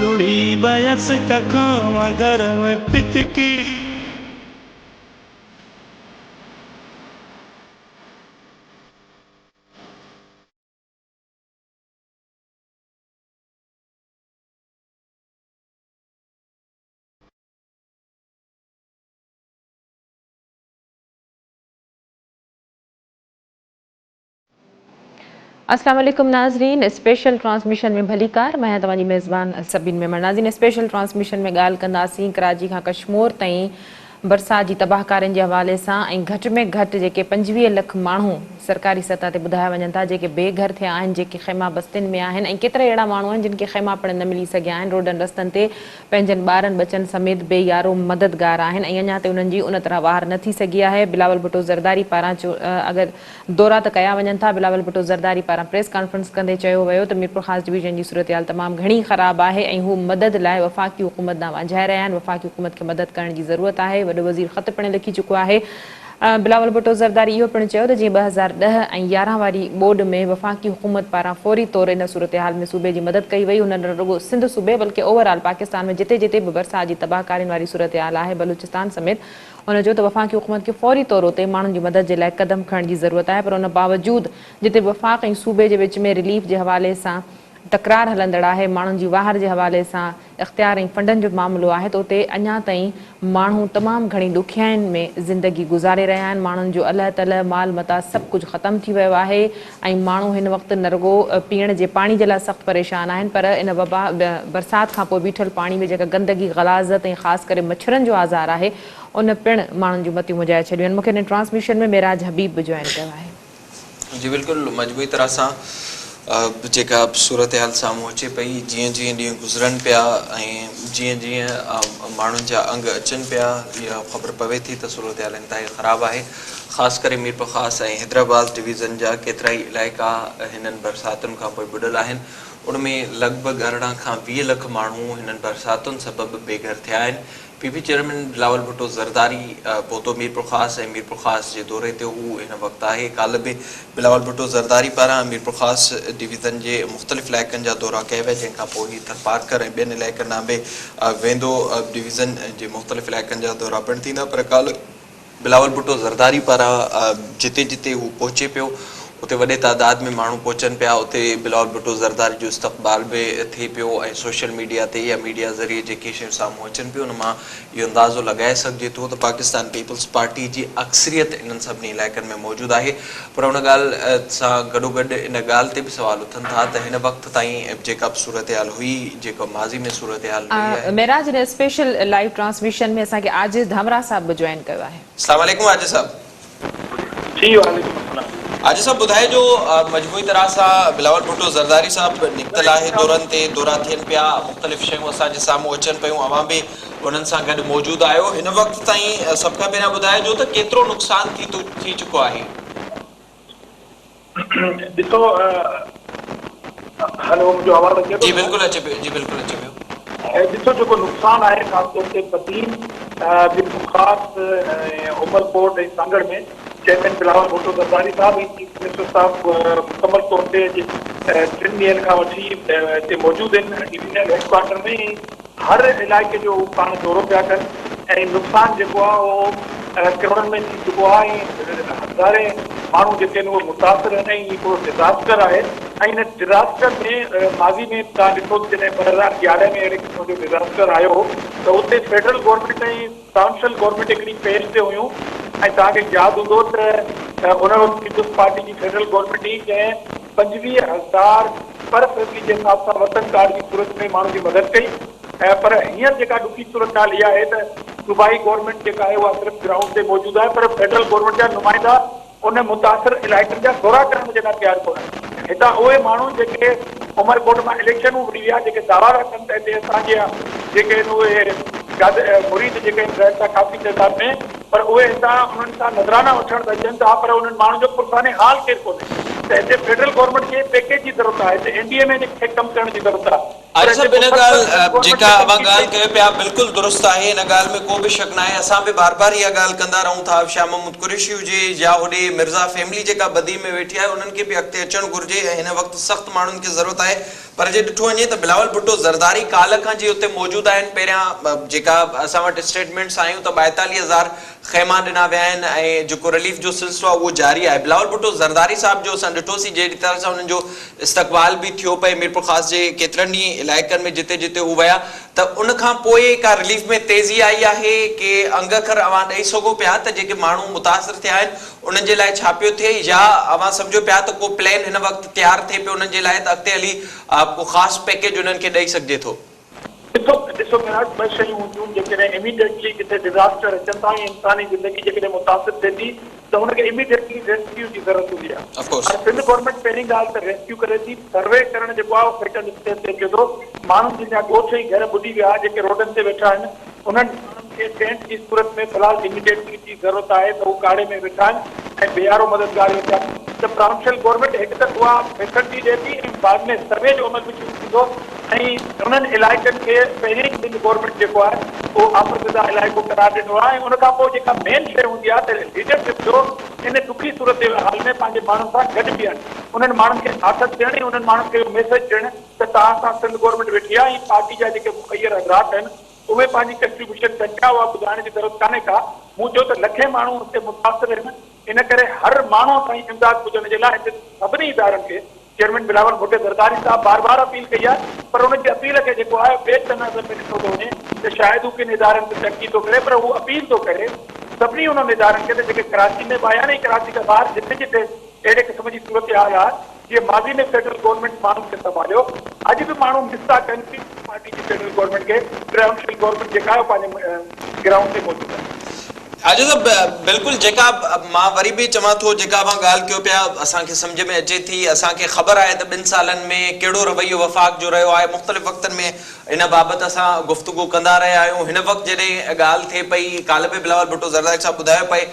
लुड़ी बयस कखो मगर में पिचकी अस्सलाम वालेकुम नाज़रीन, स्पेशल ट्रांसमिशन में भली कार मैं तव्हांजी मेज़बान सबिन मेमण। नाज़रीन, स्पेशल ट्रांसमिशन में ॻाल्हि कंदासीं कराची खां कश्मीर ताईं बरसात जी तबाहकारियुनि जे हवाले सां ऐं घटि में घटि जेके 25 लख माण्हू सरकारी सतह ते ॿुधाया वञनि था जेके बेघर थिया आहिनि, जेके ख़ैमा बस्तियुनि में आहिनि ऐं केतिरा अहिड़ा माण्हू आहिनि जिन खे ख़ैमा पिणु न मिली सघिया आहिनि, रोडनि रस्तनि ते पंहिंजनि ॿारनि बचनि समेत बेयारो मददगार आहिनि ऐं अञा ताईं उन्हनि जी उन तरह वार न थी सघी आहे। बिलावल भुट्टो ज़रदारी पारां अगरि दौरा त कया वञनि था, बिलावल भुट्टो ज़रदारी पारां प्रेस कॉन्फ्रेंस कंदे चयो वियो त मीरपुर ख़ासि डिवीज़न जी सूरत हाल तमामु घणी ख़राबु आहे ऐं हू मदद लाइ वफ़ाक़ी हुकूमत ॾांहुं वांझाए रहिया आहिनि। वफ़ाक़ी हुकूमत खे मदद करण जी ज़रूरत आहे। वॾो वज़ीर ख़त पिणु लिखी चुको आहे। बिलावल भुट्टो ज़रदारी इहो पिणु चयो त जीअं 2010 ऐं 11 वारी ॿोॾि में वफ़ाक़ी हुकूमत पारां फौरी तौरु इन सूरत हाल में सूबे जी मदद कई वई। हुन न रुॻो सिंध सूबे बल्कि ओवरऑल पाकिस्तान में जिते जिते बि बरसात जी तबाहकारियुनि वारी सूरत हाल आहे, बलूचिस्तान समेत, हुन चयो त वफ़ाक़ी हुकूमत खे फौरी तौर ते माण्हुनि जी मदद जे लाइ क़दम खणण जी ज़रूरत आहे। पर उन बावजूदि जिते वफ़ाक़ ऐं सूबे जे विच में रिलीफ जे हवाले सां तकरार हलंदड़ आहे, माण्हुनि जी वाहर जे हवाले सां इख़्तियार ऐं फंडनि जो मामिलो आहे, त उते अञा ताईं माण्हू तमामु घणी ॾुखियाईनि में ज़िंदगी गुज़ारे रहिया आहिनि। माण्हुनि जो अलाह तला माल मता सभु कुझु ख़तमु थी वियो आहे ऐं माण्हू हिन वक़्तु न रुॻो पीअण जे पाणी जे लाइ सख़्तु परेशान आहिनि, पर इन वबा बरसाति खां पोइ बीठल पाणी में जेका गंदगी ग़लाज़त ऐं ख़ासि करे मच्छरनि जो आज़ार आहे, उन पिणु माण्हुनि जूं मतियूं मुजाए छॾियूं आहिनि। मूंखे हिन ट्रांसमिशन में मेराज हबीब बि जॉइन कयो आहे। जी बिल्कुलु, मजबूरी तरह सां जेका सूरत हाल साम्हूं अचे पई, जीअं जीअं ॾींहं गुज़रनि पिया ऐं जीअं जीअं माण्हुनि जा अंग अचनि पिया, इहा ख़बर पवे थी त सूरत हाल इंतिहाई ख़राबु आहे। ख़ासि करे मीरपुर ख़ासि ऐं हैदराबाद डिवीज़न जा केतिरा ई इलाइक़ा हिननि बरसातुनि खां पोइ ॿुॾल आहिनि। उनमें लॻभॻि 18 खां 20 लख माण्हू हिननि बरसातुनि सबबि बेघर थिया आहिनि। पीपी चेयरमैन बिलावल भुट्टो ज़रदारी पहुतो मीरपुर ख़ासि ऐं मीरपुर ख़ासि जे दौरे ते हू हिन वक़्तु आहे। काल्ह बि बिलावल भुट्टो ज़रदारी पारां मीरपुर ख़ासि डिवीज़न जे मुख़्तलिफ़ इलाइक़नि जा दौरा कया विया, जंहिंखां पोइ ही थरपारकर ऐं ॿियनि इलाइक़नि ॾांहुं बि वेंदो। डिवीज़न जे मुख़्तलिफ़ इलाइक़नि जा दौरा पिणु थींदा, पर काल्ह बिलावल भुट्टो ज़रदारी पारां जिते जिते हू पहुचे पियो उते वॾे तादाद में माण्हू पहुचनि पिया। उते बिलावल भुट्टो ज़रदारी जो इस्तक़बाल बि थिए पियो ऐं सोशल मीडिया ते या मीडिया ज़रिए जेके शयूं साम्हूं अचनि पियूं, उन मां इहो अंदाज़ो लॻाए सघिजे थो त पाकिस्तान पीपल्स पार्टी जी अक्सरियत इन्हनि सभिनी इलाइक़नि में मौजूदु आहे। पर उन ॻाल्हि सां गॾोगॾु इन ॻाल्हि ते बि सुवाल उथनि था त हिन वक़्त ताईं जेका बि सूरत हाल हुई, जेका माज़ी में सूरत हाल हुई आहे। मेराज ने स्पेशल लाइव ट्रांसमिशन में असांखे आजिज़ धामरा साहब बि जॉइन कयो आहे। अस्सलाम वालेकुम आजिज़ साहब। जी वालेकुम अस्सलाम। आजिज़ साहब ॿुधाए जो मजबूरी तरह सां बिलावल भुट्टो ज़रदारी साहब निकितल आहे दौरनि ते, दौरा थियनि पिया, मुख़्तलिफ़ शयूं असांजे साम्हूं अचनि पियूं, अवां बि उन्हनि सां गॾु मौजूदु आहियो। हिन वक़्त ताईं सभ खां पहिरियां ॿुधाए जो त केतिरो नुक़सानु थी चुको आहे? ॾिसो, हलो मुंहिंजो आवाज़ अचे थो? जी बिल्कुलु अचे पियो, जी बिल्कुलु अचे पियो। ॾिसो, जेको नुक़सानु आहे ख़ासि तौर ते बदीन, बिल्कुलु ख़ासि उमरकोट ऐं सांगड़ में चेयरमैन बिलावल भुट्टो ज़रदारी साहब ऐं चीफ मिनिस्टर साहब मुकमल तौर ते 3 ॾींहंनि खां वठी हिते मौजूदु आहिनि डिवीज़नल हेडक्वार्टर में। हर इलाइक़े जो पाण दौरो पिया कनि ऐं नुक़सानु जेको आहे उहो करोड़नि में थी चुको आहे ऐं हज़ारे माण्हू जेके आहिनि उहे मुतासिर आहिनि ऐं हिकिड़ो डिज़ास्टर आहे। ऐं हिन डिज़ास्टर में माज़ी में तव्हां ॾिठो जॾहिं 2011 में अहिड़े क़िस्म जो डिज़ास्टर आयो हो त उते फेडरल गवर्नमेंट ऐं प्रोविंशियल गवर्नमेंट हिकिड़ी पेज ते हुयूं ऐं तव्हांखे यादि हूंदो त उन वक़्तु पीपल्स पार्टी जी फेडरल गवर्नमेंट ई जंहिं 25,000 पर फैमिली जे हिसाब सां वतन कार्ड जी सूरत में माण्हू जी मदद कई। पर हींअर जेका ॾुखी सूरत हाल इहा आहे त सूबाई गवर्नमेंट जेका आहे उहा सिर्फ़ु ग्राउंड ते मौजूदु आहे, पर फेडरल गवर्नमेंट जा नुमाइंदा उन मुतासिर इलाइक़नि जा दौरा करण जे लाइ तयारु कोन आहिनि। हितां उहे माण्हू जेके उमरकोट मां इलेक्शनूं विड़ी विया, जेके दावा रखनि था हिते असांजे जेके आहिनि उहे मुरीद जेके आहिनि रहनि था काफ़ी तइदाद में, पर उहे हितां उन्हनि सां नज़राना वठण था अचनि था, पर उन्हनि माण्हुनि जो पुरसाने हाल केरु कोन्हे। त हिते फेडरल गवर्नमेंट खे पैकेज जी ज़रूरत आहे, हिते NDA में कमु करण जी ज़रूरत आहे। आज सब इन ॻाल्हि जेका अवां ॻाल्हि कयो पिया बिल्कुलु दुरुस्त आहे, इन ॻाल्हि में को बि शक न आहे। असां बि बार बार इहा ॻाल्हि कंदा रहूं था, शाह महमूद कुरैशी हुजे या होॾे मिर्ज़ा फैमिली जेका बदी में वेठी आहे उन्हनि खे बि अॻिते अचणु घुरिजे ऐं हिन वक़्तु सख़्तु माण्हुनि खे ज़रूरत आहे। पर जे ॾिठो वञे त बिलावल भुट्टो ज़रदारी काल्ह खां जी उते मौजूदु आहिनि। पहिरियां जेका असां वटि स्टेटमेंट्स आयूं त 42,000 ख़ैमा ॾिना विया आहिनि ऐं जेको रिलीफ जो सिलसिलो आहे उहो जारी आहे। बिलावल भुट्टो ज़रदारी साहिब जो असां ॾिठोसीं जहिड़ी तरह सां हुननि जो इस्तक़बाल बि थियो पए मीरपुर ख़ासि जे केतिरनि ई इलाइक़नि में जिते जिते हू विया, त उन खां पोइ का रिलीफ में तेज़ी आई आहे कि अंग अखर अवां ॾेई सघो पिया त जेके माण्हू मुतासिर थिया आहिनि उन्हनि जे लाइ छा पियो थिए, या अवां सम्झो पिया त को प्लान हिन वक़्तु तयारु थिए पियो उन्हनि जे लाइ त अॻिते हली को ख़ासि पैकेज उन्हनि खे ॾेई सघिजे थो? ॾिसो मिराज, ॿ शयूं हूंदियूं जेकॾहिं इमीडिएटली किथे डिज़ास्टर अचनि था ऐं इंसानी ज़िंदगी जेकॾहिं मुतासिर थिए थी त हुनखे इमीडिएटली रेस्क्यू जी ज़रूरत हूंदी आहे। सिंध गवर्नमेंट पहिरीं ॻाल्हि त रेस्क्यू करे थी, सर्वे करणु जेको आहे क्रिटिकल स्टेज ते कयो थो। माण्हुनि जिन जा ॻोठ ई घर ॿुॾी विया, जेके रोडनि ते वेठा आहिनि, उन्हनि माण्हुनि खे टेंट जी सूरत में फ़िलहाल इमीडिएटली जी ज़रूरत आहे त हू काड़े में वेठा आहिनि ऐं ॿियारो मददगार वेठा आहिनि। त प्रांशल गवर्नमेंट हिकु त उहा फैसिलिटी ॾिए थी ऐं बाद में सर्वे जो अमल बि शुरू थींदो ऐं उन्हनि इलाइक़नि खे पहिरीं सिंध गवर्नमेंट जेको आहे उहो आफ़्रिदा इलाइक़ो करार ॾिनो आहे। ऐं उन खां पोइ जेका मेन शइ हूंदी आहे त लीडरशिप जो इन ॾुखी सूरत जे हाल में पंहिंजे माण्हुनि सां गॾु बीहनि, उन्हनि माण्हुनि खे आदत ॾियणी, उन्हनि माण्हुनि खे मैसेज ॾियणु त तव्हां सां सिंध गवर्नमेंट वेठी आहे ऐं पार्टी जा जेके मुखियर हज़रात आहिनि उहे पंहिंजी कंट्रीब्यूशन कनि था, उहा ॿुधाइण जी ज़रूरत कान्हे का। मूं चयो त लखे माण्हू हुते मुतासिर आहिनि, इन करे हर माण्हू ताईं इमदाद पुॼण जे लाइ हिते सभिनी इदारनि खे चेयरमैन बिलावल भुट्टो ज़रदारी साहब बार बार अपील कई आहे, पर उनजी अपील खे जेको आहे ॿिए तनाज़ुर में ॾिठो थो वञे त शायदि हू किन इदारनि ते तनक़ीद थो करे, पर हू अपील थो करे सभिनी उन्हनि इदारनि खे त जेके कराची में बि आया आहिनि, कराची खां ॿाहिरि जिते जिते अहिड़े क़िस्म जी सूरत हाल आहे, जीअं माज़ी में फेडरल गवर्नमेंट माण्हुनि खे संभालियो, अॼु बि माण्हू मिस था कनि पीपल्स पार्टी जी फेडरल गवर्नमेंट खे, ट्रायम्फल गवर्नमेंट जेका आहे पंहिंजे ग्राउंड ते मौजूदु आहे। आज साहब बिल्कुलु जेका मां वरी बि चवां थो, जेका अवां ॻाल्हि कयो पिया असांखे सम्झ में अचे थी, असांखे ख़बर आहे त 2 सालनि में कहिड़ो रवैयो वफ़ाक़ जो रहियो आहे। मुख़्तलिफ़ वक़्तनि में इन बाबति असां गुफ़्तगू कंदा रहिया आहियूं। हिन वक़्तु जॾहिं ॻाल्हि थिए पई, काल्ह बि बिलावल भुट्टो ज़रदारी साहब ॿुधायो पए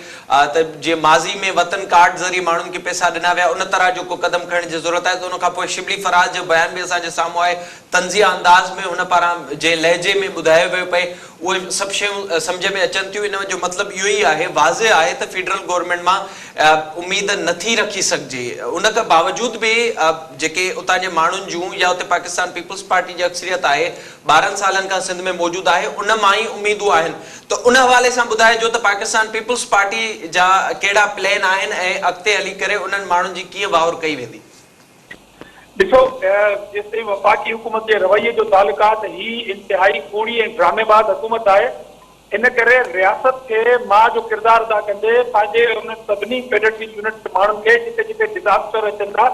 त जीअं माज़ी में वतन कार्ड ज़रिए माण्हुनि खे पैसा ॾिना विया, उन तरह जो को क़दम खणण जी ज़रूरत आहे। त उन खां पोइ शिबली फराज जो बयान बि असांजे साम्हूं आहे, तंज़िया अंदाज़ में हुन पारां जे लहजे में ॿुधायो वियो पए, उहे सभु शयूं सम्झ में अचनि थियूं। इन जो मतिलबु इहो ई आहे, वाज़े आहे त फेडरल गवर्नमेंट मां उम्मीद नथी रखी सघिजे। उन खां बावजूद बि जेके उतां जे माण्हुनि जूं या उते पाकिस्तान पीपल्स पार्टी जी अक्सरियत आहे 12 सालनि खां सिंध में मौजूदु आहे, उन मां ई उम्मीदूं आहिनि। त उन हवाले सां ॿुधाइजो त पाकिस्तान पीपल्स पार्टी जा कहिड़ा प्लान आहिनि ऐं अॻिते हली करे उन्हनि माण्हुनि जी कीअं वाहुर कई वेंदी? ॾिसो, जेसिताईं वफ़ाक़ी हुकूमत जे रवैये जो तालुक आहे त ही इंतिहाई कूड़ी ऐं ड्रामेबाज़ हुकूमत आहे। इन करे रियासत खे मां जो किरदारु अदा कंदे पंहिंजे उन सभिनी फेडरेटिव यूनिट माण्हुनि खे जिते जिते डिज़ास्टर अचनि था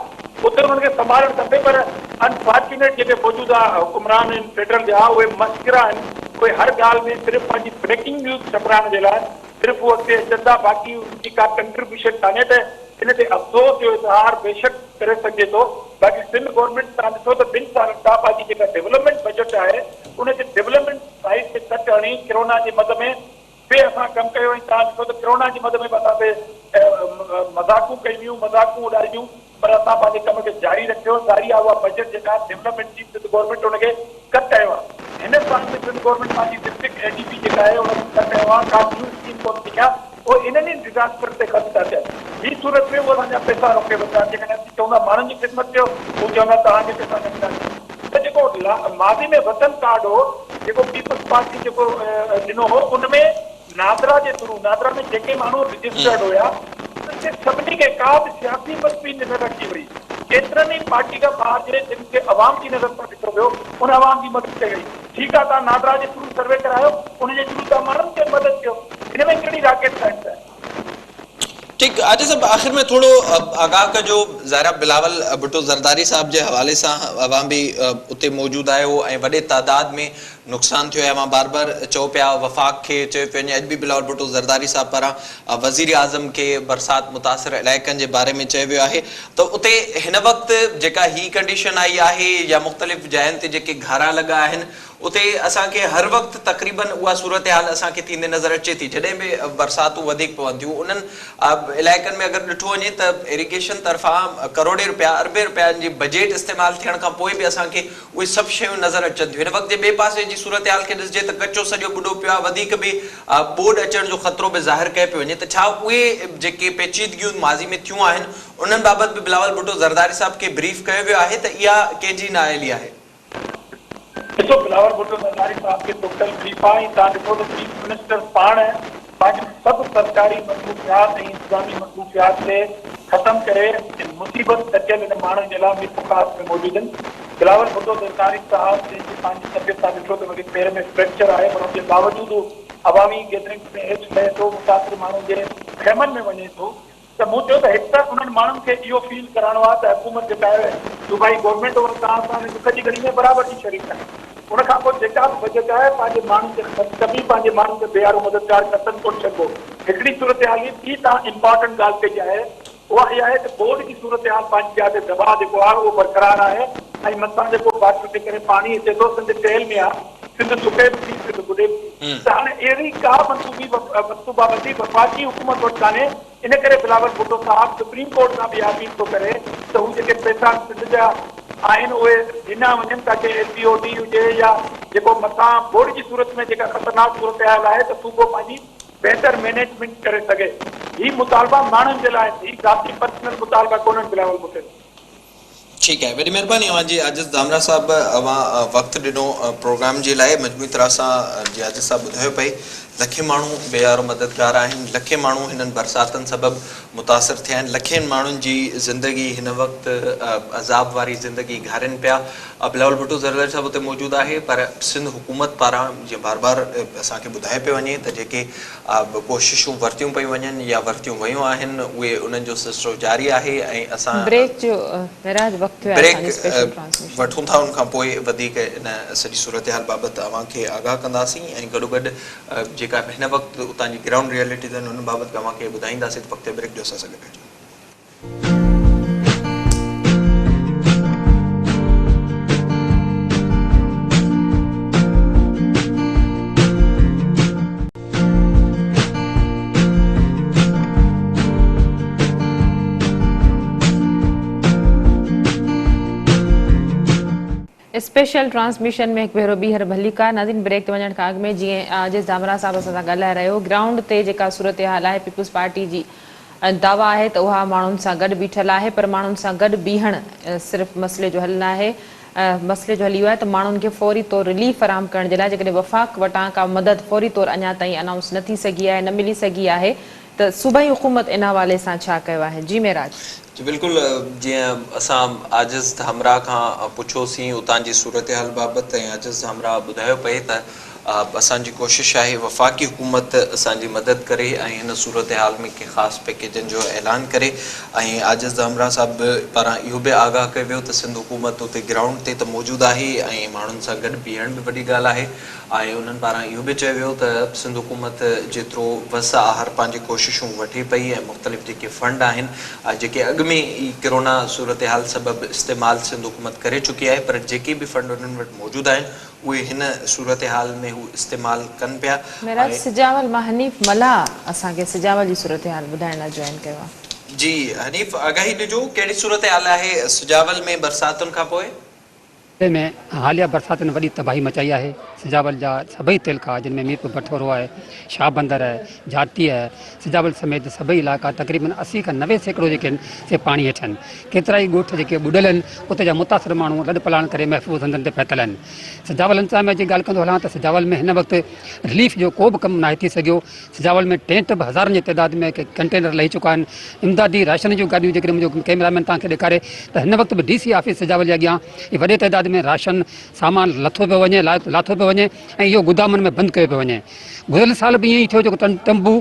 उते उन्हनि खे संभालणु खपे। पर अनफॉर्चुनेट जेके मौजूदा हुकुमरान आहिनि फेडरल जा, उहे मस्किरा आहिनि, उहे हर ॻाल्हि में सिर्फ़ु पंहिंजी ब्रेकिंग न्यूज़ छपाइण जे लाइ सिर्फ़ु उहो अॻिते अचनि था, बाक़ी उनजी का कंट्रीब्यूशन कान्हे। त इन ते अफ़सोस जो इज़हार बेशक करे सघिजे थो। बाक़ी सिंध गवर्नमेंट तव्हां ॾिसो त 2 सालनि खां पंहिंजी जेका डेवलपमेंट बजट आहे उन जे डेवलपमेंट साइड ते टच हणी कोरोना जे मद में बि असां कमु कयो। ऐं तव्हां ॾिसो त कोरोना जे मद में बि असां ते मज़ाक़ूं कयूं, मज़ाक़ूं उॾायूं, पर असां पंहिंजे कम खे जारी रखियो। जारी आहे उहा बजट जेका डेवलपमेंट जी सिंध गवर्नमेंट उनखे कट कयो आहे। हिन साल में सिंध गवर्नमेंट पंहिंजी डिस्ट्रिक्ट एडीपी जेका आहे उनखे कट कयो आहे, का न्यू स्कीम कोन थी आहे, उहो इन्हनि डिज़ास्टर ते ख़र्च था थियनि। ॿी सूरत में उहे असांजा पैसा रोके वठंदा, जेकॾहिं असीं चवंदा माण्हुनि जी ख़िदमत कयो, हू चवंदा तव्हांखे पैसा न ॾींदा। त जेको माज़ी में वतन कार्ड हो, जेको पीपल्स पार्टी जेको ॾिनो हो, उनमें नादरा जे थ्रू, नादरा में जेके माण्हू रजिस्टर्ड हुया उन्हनि खे सभिनी खे का बि सियासी मसइली न रखी वई। केतिरनि ई पार्टी खां ॿाहिरि जे जिन खे अवाम जी नज़र सां ॾिठो वियो, उन अवाम जी मदद कई वई। ठीकु आहे, तव्हां नादरा जे थ्रू सर्वे करायो, उनजे थ्रू तव्हां माण्हुनि खे मदद कयो। हिन में कहिड़ी रॉकेट साइंस आहे? ठीक, आज साहब आखिर में थोड़ो आगाह कजो, ज़ाहिरा बिलावल भुट्टो ज़रदारी साहब जे हवाले सां अवाम भी उते मौजूद आयो ऐं वॾे तादाद में नुक़सान थियो आहे। मां बार बार चओ पिया वफ़ाक़ खे चयो पियो वञे, अॼु बि बिलावल भुट्टो ज़रदारी साहिब पारां वज़ीर आज़म खे बरसात मुतासिर इलाइक़नि जे बारे में चयो वियो आहे त उते हिन वक़्तु जेका ही कंडीशन आई आहे या मुख़्तलिफ़ जायुनि ते जेके घारा लॻा आहिनि उते असांखे हर वक़्तु तक़रीबन उहा सूरत हाल असांखे थींदे नज़र अचे थी। जॾहिं बि बरसातूं वधीक पवनि थियूं उन्हनि इलाइक़नि में अगरि ॾिठो वञे त इरिगेशन तरफ़ां करोड़े रुपया अरबे रुपयनि जी बजेट इस्तेमालु थियण खां पोइ बि असांखे उहे सभु शयूं नज़र अचनि थियूं। हिन वक़्तु जे ॿिए पासे जी सूरत हाल खे ॾिसिजे त कचो सॼो ॿुॾो पियो आहे, वधीक बि ॿोॾि अचण जो ख़तरो बि ज़ाहिर कयो पियो वञे। त छा उहे जेके पेचीदगियूं माज़ी में थियूं आहिनि उन्हनि बाबति बि बिलावल भुट्टो ज़रदारी साहिब खे ब्रीफ कयो वियो आहे त इहा कंहिंजी नाअहली आहे? ॾिसो, बिलावल भुट्टो ज़रदारी साहब खे टोटल ब्रीफ आहे। तव्हां ॾिठो त चीफ मिनिस्टर पाण पंहिंजूं सभु सरकारी मसरूफियात ऐं इंतज़ामी मसरूफियात खे ख़तमु करे मुसीबत अचियल हिन माण्हुनि जे लाइ मीरपुखास में मौजूदु आहिनि। बिलावल भुट्टो ज़रदारी साहब जंहिंजी पंहिंजी तबियत तव्हां ॾिठो त वरी पेर में फ्रैक्चर आहे, पर उनजे बावजूदु अवामी गैदरिंग में हेठि लहे थो, मुसाफ़िर माण्हुनि जे खेमनि में वञे थो। त मूं चयो त हिकु त उन्हनि माण्हुनि खे इहो फील कराइणो आहे त हुकूमत जेका आहे सूबाई गवर्नमेंट और तव्हां सां दुख जी घड़ी में बराबरि जी शरीक आहे। उनखां पोइ जेका बि बजट आहे पंहिंजे माण्हुनि खे कभी पंहिंजे माण्हुनि खे बेहारो मददगार कतन कोन छॾिबो। हिकिड़ी सूरत हाल ॿी तव्हां इम्पॉर्टेंट ॻाल्हि कई आहे, उहा इहा आहे त बोर्ड जी सूरत हाल पंहिंजी जाइ ते दबाव जेको आहे उहो बरक़रार आहे ऐं मथां जेको बारिश जे करे पाणी अचे थो सिंध टेल में आहे, सिंध सुके बि थी सिंध ॿुॾे बि। त हाणे अहिड़ी का मंसूबाबंदी वफ़ाक़ी हुकूमत वटि कान्हे। इन करे बिलावल भुट्टो साहिब सुप्रीम कोर्ट सां बि अपील थो करे त हू जेके पैसा सिंध जा आहिनि उहे ॾिना वञनि ताकी LPOD हुजे या जेको मथां बोर्ड जी सूरत में जेका ख़तरनाक सूरत हाल आहे त सूबो पंहिंजी बेहतर मैनेजमेंट करे सघे। ही मुतालबा माण्हुनि जे लाइ ही ज़ाती पर्सनल मुतालबा कोन्हनि बिलावल भुट्टे। ठीकु आहे, वॾी महिरबानी। अवांजी आजिज़ धामरा साहब वक़्तु ॾिनो प्रोग्राम जे लाइ। मजमूई तरह सां जीअं आजिज़ साहब ॿुधायो पई लखे माण्हू बेहारो मददगार आहिनि, लखे माण्हू हिननि बरसातनि सबबि मुतासिर थिया आहिनि, लखनि माण्हुनि जी ज़िंदगी हिन वक़्तु अज़ाब वारी ज़िंदगी घारनि पिया। बिलावल भुट्टो ज़रदारी साहिब उते मौजूदु आहे, पर सिंध हुकूमत पारां जीअं बार बार असांखे ॿुधाए पियो वञे त जेके कोशिशूं वरितियूं पयूं वञनि या वरितियूं वयूं आहिनि उहे उन्हनि जो सिलसिलो जारी आहे ऐं असां ब्रेक वठूं था। उनखां पोइ वधीक इन सॼी सूरत हाल बाबति अव्हांखे आगाह कंदासीं ऐं गॾोगॾु जेका हिन वक़्तु उतां जी ग्राउंड रियलिटीज़ आहिनि उन बाबति अव्हांखे ॿुधाईंदासीं। वक़्तु ब्रेक जो असां सां गॾु रहजो। स्पेशल ट्रांसमिशन में एक भेरो ॿीहर भलीका। नाज़रीन, ब्रेक ते वञण खां अॻु में जीअं आजिज़ धामरा साहब असां सां ॻाल्हाए रहियो, ग्राउंड ते जेका सूरत हाल आहे पीपुल्स पार्टी जी दावा आहे त उहा माण्हुनि सां गॾु बीठल आहे, पर माण्हुनि सां गॾु बीहण सिर्फ़ु मसइले जो हल न आहे। मसइले जो हल इहो आहे त माण्हुनि खे फौरी तौरु रिलीफ फराहम करण जे लाइ जेकॾहिं वफ़ाक़ वटां का मदद फौरी तौरु अञा ताईं अनाउंस न थी सघी आहे, न मिली सघी आहे, त सूबाई हुकूमत इन हवाले सां छा कयो आहे? जी मेराज जी बिल्कुलु, जीअं असां आजिज़ धामरा खां पुछोसीं उतां जी सूरत हाल बाबति ऐं आजिज़ धामरा ॿुधायो पए त असांजी कोशिशि आहे वफ़ाक़ी हुकूमत असांजी मदद करे ऐं हिन सूरत हाल में कंहिं ख़ासि पैकेजनि जो ऐलान करे। ऐं आजिज़ धामरा साहब पारां इहो बि आगाह कयो वियो त सिंध हुकूमत उते ग्राउंड ते त मौजूदु आहे ऐं माण्हुनि सां गॾु बीहण बि वॾी ॻाल्हि आहे। ऐं उन्हनि पारां इहो बि चयो वियो त सिंध हुकूमत जेतिरो वस आहे हर पंहिंजी कोशिशूं वठे पई ऐं मुख़्तलिफ़ जेके फंड आहिनि जेके अॻु में ई कोरोना सूरत हाल सबबि इस्तेमालु सिंध हुकूमत करे चुकी आहे, पर जेके बि फंड उन्हनि वटि मौजूदु आहिनि उहे हिन सूरत हाल में हू इस्तेमालु कनि पिया। मेराज सिजावल मां हनीफ़ मला असांखे सिजावल जी सूरत हाल ॿुधाइण लाइ जॉइन कयो आहे। जी हनीफ़, आगाही ॾिजो कहिड़ी सूरत हाल आहे सिजावल में बरसातुनि खां पोइ? में हालिया बरसातुनि वॾी तबाही मचाई आहे। सिजावल जा सभई तिलका जिन में मीरपुर भठोरो आहे, शाह बंदर आहे, जाती आहे, सिजावल समेत सभई इलाइक़ा तक़रीबन 80 खां 90% जेके आहिनि से पाणी हेठि आहिनि। केतिरा ई ॻोठ जेके ॿुॾल आहिनि उते जा मुतासिर माण्हू लॾ पलाण करे महफ़ूज़ हंधनि ते पहुतल आहिनि। सिजावल इंतिज़ामिया जी ॻाल्हि कंदो हलां त सिजावल में हिन वक़्तु रिलीफ जो को बि कमु नाहे थी सघियो। सिजावल में टेंट बि हज़ारनि जी तइदाद में कंटेनर लही चुका आहिनि। इमदादी राशन जूं गाॾियूं जेकॾहिं मुंहिंजो कैमरामैन तव्हांखे ॾेखारे त हिन वक़्तु बि DC ऑफिस सिजावल जे अॻियां वॾे तइदाद में राशन सामान लाथो पियो वञे ऐं इहो गुदामनि में बंदि कयो पियो वञे। गुज़िरियल साल बि ईअं ई थियो, जेको तंबू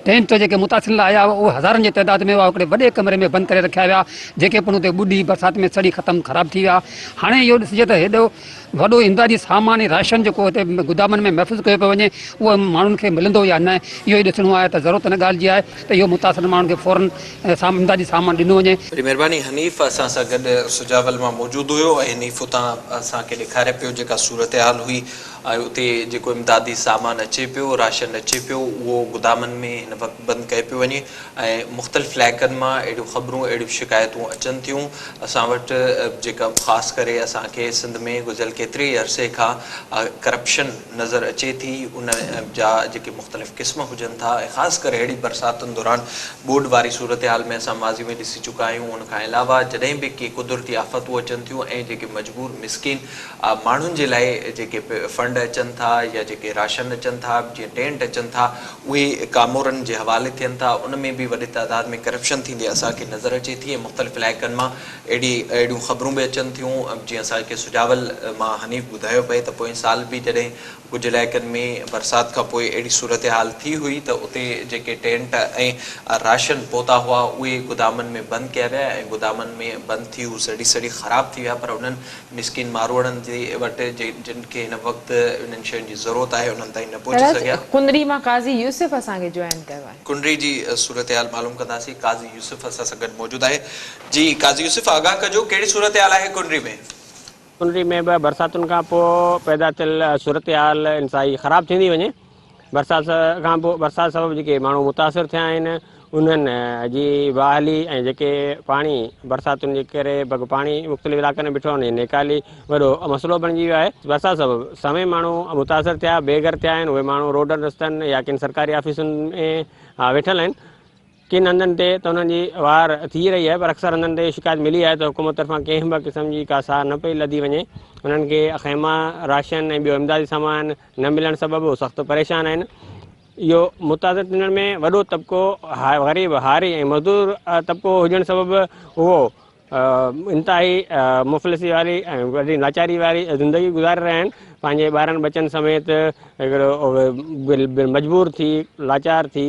टेंट जेके मुतासिर लाइ आया उहे हज़ारनि जी तइदाद में हुआ, हिकिड़े वॾे कमरे में बंदि करे रखिया विया, जेके पिणु उते ॿुॾी बरसाति में सड़ी ख़तमु ख़राबु थी विया। हाणे इहो ॾिसिजे त हेॾो वॾो इमदादी सामान ऐं राशन जेको हिते गुदामनि में महफ़ूज़ कयो पियो वञे उहो माण्हुनि खे मिलंदो या न, इहो ई ॾिसणो आहे। त ज़रूरत इन ॻाल्हि जी आहे त इहो मुतासिर माण्हुनि खे फ़ौरन इमदादी सामान ॾिनो वञे। वॾी महिरबानी। हनीफ़ असां सां गॾु सुजावल मां मौजूदु हुयो ऐं हनीफ़ उतां असांखे ॾेखारे पियो जेका सूरत हाल हुई ऐं उते जेको इमदादी सामान अचे पियो, राशन अचे पियो, उहो गुदामनि में हिन वक़्तु बंदि कयो पियो वञे ऐं मुख़्तलिफ़ इलाइक़नि मां अहिड़ियूं ख़बरूं अहिड़ियूं शिकायतूं अचनि थियूं। असां वटि जेका ख़ासि करे असांखे सिंध में गुज़िरियल केतिरे ई अरसे खां करप्शन नज़र अचे थी, उन जा जेके मुख़्तलिफ़ क़िस्म हुजनि था ऐं ख़ासि करे अहिड़ी बरसातुनि दौरान बोड वारी सूरत हाल में असां माज़ी में ॾिसी चुका आहियूं। उनखां अलावा जॾहिं बि के कुदरती आफ़तूं अचनि थियूं ऐं जेके मजबूर मिसकिन माण्हुनि जे लाइ जेके फंड अचनि था या जेके राशन अचनि था, जीअं टेंट अचनि था, उहे कामोरनि जे हवाले थियनि था, उन में बि वॾे तइदाद में करप्शन थींदी असांखे नज़र अचे थी ऐं मुख़्तलिफ़ इलाइक़नि मां अहिड़ियूं ख़बरूं बि अचनि थियूं। जीअं असांखे सुजावल मां हनीफ़ ॿुधायो पए त पोएं साल बि जॾहिं कुझु इलाइक़नि में बरसाति खां पोइ अहिड़ी सूरत हाल थी हुई त उते जेके टेंट ऐं राशन पहुता हुआ उहे गुदामनि में बंदि कया विया ऐं गुदामनि में बंदि थी हू सड़ी सड़ी ख़राबु थी विया। पर उन्हनि मिसकिन मारोड़नि जे वटि जिन खे हिन वक़्तु इन्हनि शयुनि जी ज़रूरत आहे उन्हनि ताईं न पहुची सघिया। कुंदरी मां काज़ी यूसुफ असांखे जॉइन कयो आहे। कुंडरी जी सूरत हाल मालूम कंदासीं। काज़ी यूसुफ असां सां गॾु मौजूदु आहे। जी काज़ी यूसुफ, आगाह कजो कहिड़ी सूरत हाल आहे कुंडरी में? कुंडरी में बि बरसातुनि खां पोइ पैदा थियल सूरत हाल इंतिहाई ख़राबु थींदी वञे। बरसाति खां पोइ बरसाति सबबु जेके माण्हू मुतासिर थिया आहिनि उन्हनि जी बहाली ऐं जेके पाणी बरसातुनि जे करे पाणी मुख़्तलिफ़ इलाइक़नि में बीठो वञे नेकाली वॾो मसइलो बणिजी वियो आहे। बरसाति सबबु समय माण्हू मुतासिर थिया बेघर थिया आहिनि, उहे माण्हू रोडनि रस्तनि या किन सरकारी ऑफिसुनि में वेठल आहिनि। किन हंधनि ते त उन्हनि जी वार थी रही आहे, पर अक्सर हंधनि ते शिकायत मिली आहे त हुकूमत तरफ़ां कंहिं बि क़िस्म जी का साह न पई लधी वञे। उन्हनि खे ख़ैमा राशन ऐं ॿियो इमदादी सामान न मिलण सबबु सख़्तु परेशान आहिनि। इहो मुतासिर थियण में वॾो तबिको ग़रीब हारी ऐं मज़दूर तबिको हुजण सबबु उहो इंतिहाई मुफ़लिसी वारी ऐं वॾी लाचारी वारी ज़िंदगी गुज़ारे रहिया आहिनि। पंहिंजे ॿारनि बचनि समेत हिकिड़ो मजबूर थी लाचार थी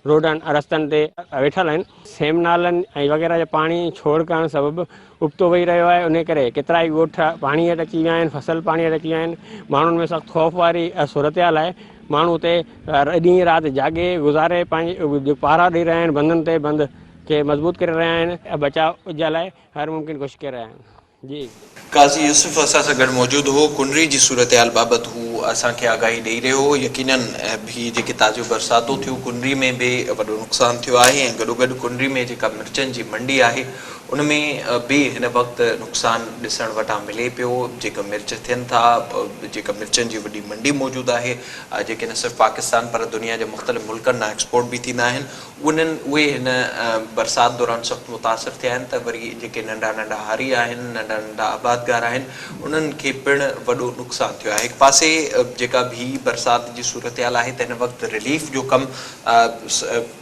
रोडनि रस्तनि ते वेठल आहिनि। सेमनालनि ऐं वग़ैरह जो पाणी छोड़ करण सबबु उबतो वेही रहियो आहे। उन करे केतिरा ई ॻोठ पाणी हेठि अची विया आहिनि, फसल पाणी हेठि अची विया आहिनि। माण्हुनि में सख़्तु ख़ौफ़ वारी सूरत हाल आहे। माण्हू उते ॾींहुं राति जागे गुज़ारे पंहिंजे पहारा ॾेई रहिया आहिनि, बंधनि ते बंदि खे मज़बूत करे रहिया आहिनि, बचाव जे लाइ हर मुमकिन कोशिशि करे रहिया आहिनि। जी काज़ी यूसुफ असां सां गॾु मौजूदु हो। कुंडरी जी सूरत हाल बाबति हू असांखे आगाही ॾेई रहियो हो। यकीनन बि जेके ताज़ियूं बरसातूं थियूं कुंडरी में बि वॾो नुक़सानु थियो आहे ऐं गॾोगॾु कुंडरी में जेका मिर्चनि जी मंडी आहे उन में बि हिन वक़्तु नुक़सानु ॾिसणु वटां मिले पियो। जेका मिर्च थियनि था, जेका मिर्चनि जी वॾी मंडी मौजूदु आहे, जेके न सिर्फ़ु पाकिस्तान पर दुनिया जे मुख़्तलिफ़ मुल्कनि मां एक्सपोर्ट बि थींदा आहिनि, उहे हिन बरसाति दौरान सख़्तु मुतासिर थिया आहिनि। त वरी जेके नंढा नंढा हारी आहिनि, नंढा नंढा आबादगार आहिनि, उन्हनि खे पिणु वॾो नुक़सानु थियो आहे। हिकु पासे जेका बि बरसाति जी सूरत हाल आहे त हिन वक़्तु रिलीफ जो कमु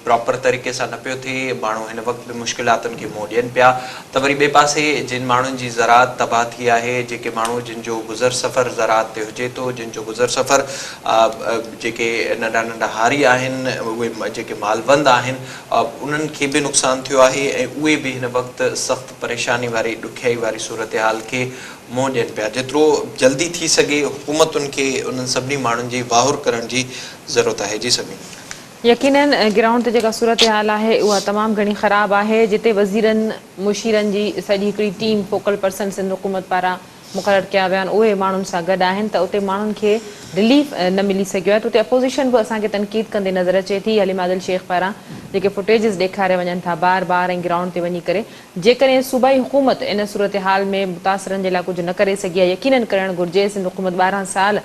प्रॉपर तरीक़े सां न पियो थिए। माण्हू हिन वक़्तु मुश्किलातुनि खे मुंहुं ॾियनि पिया। त वरी ॿिए पासे जिन माण्हुनि जी ज़राअत तबाह थी आहे, जेके माण्हू जिन जो गुज़र सफ़र ज़राअत ते हुजे थो, जिन जो गुज़र सफ़र जेके नंढा नंढा हारी आहिनि, उहे जेके मालबंद आहिनि, उन्हनि खे बि नुक़सानु थियो आहे ऐं उहे बि हिन वक़्तु सख़्तु परेशानी वारी ॾुखियाई वारी सूरत हाल खे मुंहुं ॾियनि पिया। जेतिरो जल्दी थी सघे हुकूमतुनि खे उन्हनि सभिनी माण्हुनि जी वाहुर करण जी ज़रूरत आहे। जी सभी यकीनन ग्राउंड ते जेका सूरत हाल आहे उहा तमामु घणी ख़राबु आहे, जिते वज़ीरनि मुशीरनि जी सॼी हिकिड़ी टीम फोकल पर्सन सिंध हुकूमत पारां मुक़ररु कया विया आहिनि, उहे माण्हुनि सां गॾु आहिनि त उते माण्हुनि खे रिलीफ न मिली सघियो आहे। त उते अपोज़िशन बि असांखे तनक़ीद कंदे नज़र अचे थी। हलीम आदिल शेख पारां जेके फुटेजिस ॾेखारे वञनि था बार बार ऐं ग्राउंड ते वञी करे, जेकॾहिं सूबाई हुकूमत इन सूरत हाल में मुतासिरनि जे लाइ कुझु न करे सघी आहे, यकीनन करणु घुरिजे। सिंध हुकूमत 12 साल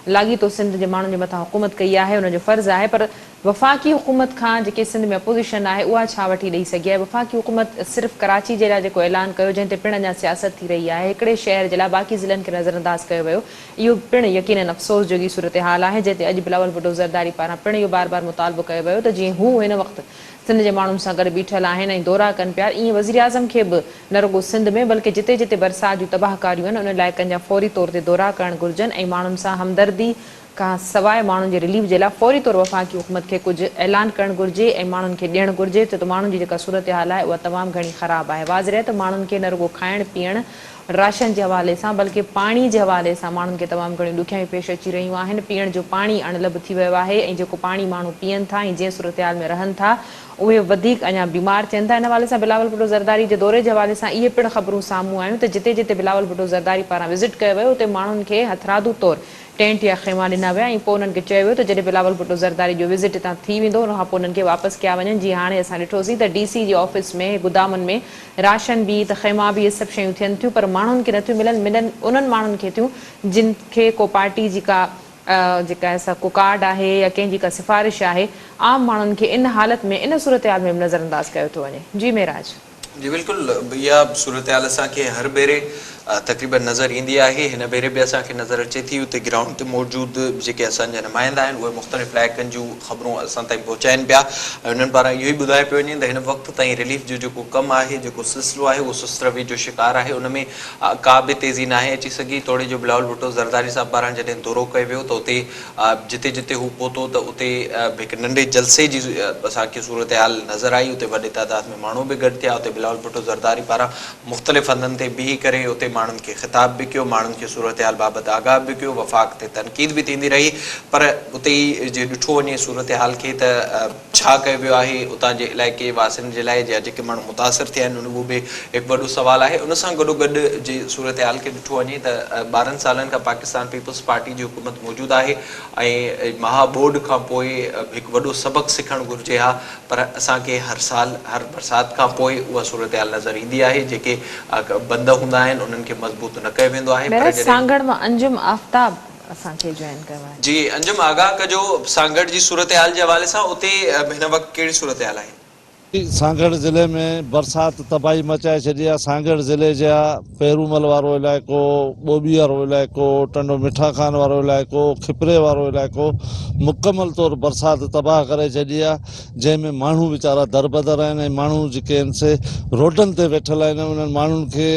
लाॻीतो सिंध जे माण्हुनि जे मथां हुकूमत कई आहे, उनजो फ़र्ज़ु आहे, पर वफ़ाक़ी हुकूमत खां जेके सिंध में अपोज़िशन आहे उहा छा वठी ॾेई सघी आहे। वफ़ाक़ी हुकूमत सिर्फ़ु कराची जे लाइ जेको ऐलान कयो, जंहिं ते पिणु अञा सियासत थी रही आहे, हिकिड़े शहर जे लाइ बाक़ी ज़िलनि खे नज़रअंदाज़ कयो वियो, इहो पिणु यकीनन अफ़सोस जोगी सूरत हाल आहे, जंहिं ते अॼु बिलावल भुट्टो ज़रदारी पारां पिणु इहो बार बार मुतालबो कयो वियो त जीअं हू हिन वक़्तु सिंध जे माण्हुनि सां गॾु बीठल आहिनि ऐं दौरा कनि पिया, ईअं वज़ीर आज़म खे बि न रुॻो सिंध में बल्कि जिते जिते बरसाति जूं तबाहकारियूं आहिनि उन इलाइक़नि जा फ़ौरी तौर ते दौरा करणु घुरिजनि ऐं माण्हुनि सां हमदर्दी खां सवाइ माण्हुनि जे रिलीफ जे लाइ फौरी तौरु वफ़ाक़ी हुकूमत खे कुझु ऐलान करणु घुरिजे ऐं माण्हुनि खे ॾियणु घुरिजे त माण्हुनि जी जेका सूरत हाल आहे उहा तमामु घणी ख़राबु आहे। वाज़िर आहे त माण्हुनि खे न रुॻो खाइणु पीअणु राशन जे हवाले सां बल्कि पाणी जे हवाले सां माण्हुनि खे तमामु घणियूं ॾुखियाईयूं पेश अची रहियूं आहिनि। पीअण जो पाणी अणलभ थी वियो आहे ऐं जेको पाणी माण्हू पीअनि था ऐं जंहिं सूरत हाल में रहनि था उहे वधीक अञा बीमार थियनि था। इन हवाले सां बिलावल भुट्टो ज़रदारी जे दौरे जे हवाले सां इहे पिणु ख़बरूं साम्हूं आयूं त जिते जिते बिलावल भुट्टो ज़रदारी पारां विज़िट कयो वियो उते माण्हुनि खे हथरादू तौरु टेंट या ख़ैमा ॾिना विया ऐं पोइ उन्हनि खे चयो वियो त जॾहिं बिलावल भुट्टो ज़रदारी जो विज़िट हितां थी वेंदो उन खां पोइ उन्हनि खे वापसि कया वञनि। जीअं हाणे असां ॾिठोसीं त DC जे ऑफिस में गुदामनि में राशन बि त ख़ैमा बि इहे सभु शयूं थियनि थियूं पर माण्हुनि खे नथियूं मिलनि उन्हनि माण्हुनि खे थियूं जिन खे को पार्टी जी का जेका को कार्ड आहे या कंहिंजी का सिफ़ारिश आहे। आम माण्हुनि खे इन हालत में इन सूरत हाल में नज़रअंदाज़ कयो थो वञे। जी मेराज। जी बिल्कुलु, इहा सूरत हाल असांखे हर भेरे तक़रीबन नज़र ईंदी आहे। हिन भेरे बि असांखे नज़र अचे थी उते ग्राउंड ते मौजूदु जेके असांजा नुमाइंदा आहिनि उहे मुख़्तलिफ़ इलाइक़नि जूं ख़बरूं असां ताईं पहुचाइनि पिया ऐं उन्हनि पारां इहो ई ॿुधाए पियो वञे त हिन वक़्त ताईं रिलीफ जो जेको कमु आहे जेको सिलसिलो आहे उहो सुस्त रवी जो शिकार आहे। उन में का बि तेज़ी नाहे अची सघी। तोड़े जो बिलावल भुट्टो ज़रदारी साहिब पारां जॾहिं दौरो कयो वियो त उते जिते जिते हू पहुतो त उते हिकु नंढे जलसे जी असांखे सूरत हाल नज़र आई। उते वॾे तइदाद में माण्हू बि गॾु थिया। उते बिलावल भुट्टो ज़रदारी पारां मुख़्तलिफ़ हंधनि ते बीही करे उते माण्हुनि खे ख़िताब भी कयो, माण्हुनि खे सूरत हाल बाबति आगाह भी कयो, वफ़ाक़ ते तनक़ीद भी थींदी रही। पर उते ई जे ॾिठो वञे सूरत हाल खे त छा कयो वियो आहे उतां जे इलाइक़े वासियुनि जे लाइ या जेके माण्हू मुतासिर थिया आहिनि उहो बि हिकु वॾो सुवाल आहे। उन सां गॾोगॾु जे सूरत हाल खे ॾिठो वञे त 12 सालनि खां पाकिस्तान पीपल्स पार्टी जी हुकूमत मौजूदु आहे ऐं महाबोर्ड खां पोइ हिकु वॾो सबक़ु सिखणु घुरिजे हा। पर असांखे हर साल हर बरसाति खां पोइ उहा सूरत हाल नज़र ईंदी आहे। जेके बंद हूंदा आहिनि उन्हनि खे मज़बूत न कयो वेंदो आहे। पर सांगड़ मां अंजुम आफ्ताब असांखे जॉइन कयो आहे। जी अंजुम, आगाह कजो सांगड़ जी सूरत हाल जे हवाले सां उते हिन वक़्तु कहिड़ी सूरत हाल आहे? सांगड़ ज़िले में बरसाति तबाही मचाए छॾी आहे। सांगड़ ज़िले जा पेरूमल वारो इलाइक़ो, ॿोबी वारो इलाइक़ो, टंडो मिठा खान वारो इलाइक़ो, खिपरे वारो इलाइक़ो मुकमल तौरु बरसाति तबाह करे छॾी आहे। जंहिंमें माण्हू वीचारा दरबदर आहिनि ऐं माण्हू जेके आहिनि से रोडनि ते वेठल आहिनि। उन्हनि माण्हुनि खे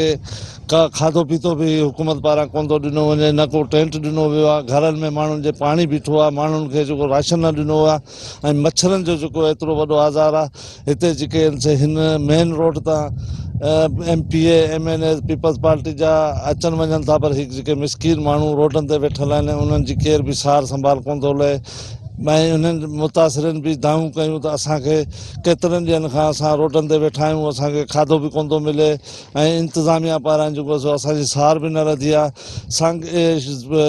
का खाधो पीतो बि हुकूमत पारां कोन थो ॾिनो वञे, न को टेंट ॾिनो वियो आहे। घरनि में माण्हुनि जे पाणी बीठो आहे, माण्हुनि खे जेको राशन न ॾिनो आहे ऐं मच्छरनि जो जेको एतिरो वॾो आज़ार आहे। हिते जेके आहिनि से हिन मेन रोड तां MPA MNA पीपल्स पार्टी जा अचनि वञनि था पर हिकु जेके मिसकीन माण्हू रोडनि ते वेठल आहिनि उन्हनि जी केर बि सार संभाल कोन थो लहे। ऐं उन्हनि मुतासिरनि बि दावूं कयूं त असांखे केतिरनि ॾींहंनि खां असां रोडनि ते वेठा आहियूं, असांखे खाधो बि कोन थो मिले ऐं इंतिज़ामिया पारां जेको सो असांजी सार बि न रधी आहे।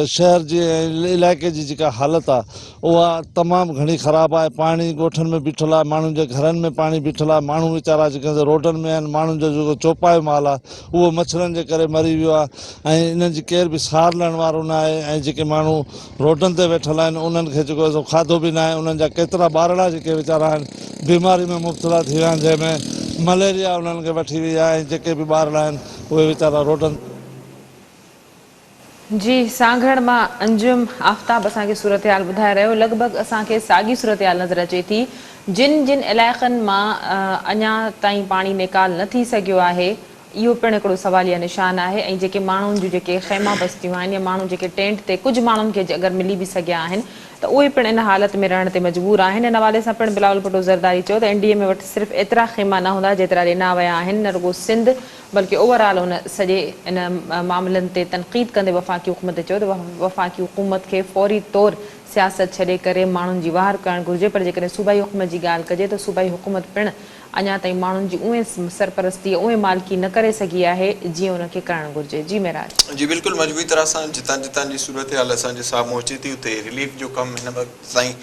शहर जी ऐं इलाइक़े जी जेका हालति आहे उहा तमामु घणी ख़राबु आहे। पाणी ॻोठनि में बीठल आहे, माण्हुनि जे घरनि में पाणी बीठल आहे। माण्हू वीचारा जेके रोडनि में आहिनि, माण्हुनि जो जेको चौपायो माल आहे उहो मच्छरनि जे करे मरी वियो आहे ऐं इन्हनि जी केर बि सार लहण वारो न आहे। ऐं जेके माण्हू रोडनि ते वेठल आहिनि उन्हनि खे जेको सो खाधो बि न आहे। उन्हनि जा केतिरा ॿारड़ा जेके वीचारा आहिनि बीमारी में मुब्तला थी विया आहिनि, जंहिंमें मलेरिया उन्हनि खे वठी वई आहे ऐं जेके बि ॿारड़ा आहिनि उहे वीचारा रोडनि। जी सांगड़ मां अंजुम आफ्ताब असांखे सूरत हाल ॿुधाए रहियो। लॻभॻि असांखे साॻी सूरत हाल नज़र अचे थी। जिन जिन इलाइक़नि मां अञा ताईं पाणी निकाल न थी सघियो आहे इहो पिणु हिकिड़ो सवालिया निशान आहे। ऐं जेके माण्हुनि जूं जेके ख़ैमा बस्तियूं आहिनि या माण्हू जेके टेंट ते कुझु माण्हुनि खे अगरि मिली बि सघिया आहिनि त उहे पिणु इन हालत में रहण ते मजबूर आहिनि। इन हवाले सां पिणु बिलावल भुट्टो ज़रदारी चयो त NDA में वटि सिर्फ़ु एतिरा ख़ैमा न हूंदा जेतिरा ॾिना विया आहिनि। न रुॻो सिंध बल्कि ओवरऑल हुन सॼे इन मामलनि ते तनक़ीद कंदे वफ़ाक़ी हुकूमत चयो त वफ़ाक़ी हुकूमत खे फौरी तौरु सियासत छॾे करे माण्हुनि जी वार करणु घुरिजे। पर जेकॾहिं सूबाई हुकूमत जी ॻाल्हि कजे त सूबाई हुकूमत पिणु अञा ताईं माण्हुनि जी उहे सरपरस्ती उहे मालिकी न करे सघी आहे जीअं उनखे करणु घुरिजे। जी मेराज। जी बिल्कुलु, मजबूरी तरह सां जितां जितां जी सूरत हाल असांजे साम्हूं अचे थी उते रिलीफ जो कमु हिन वक़्तु ताईं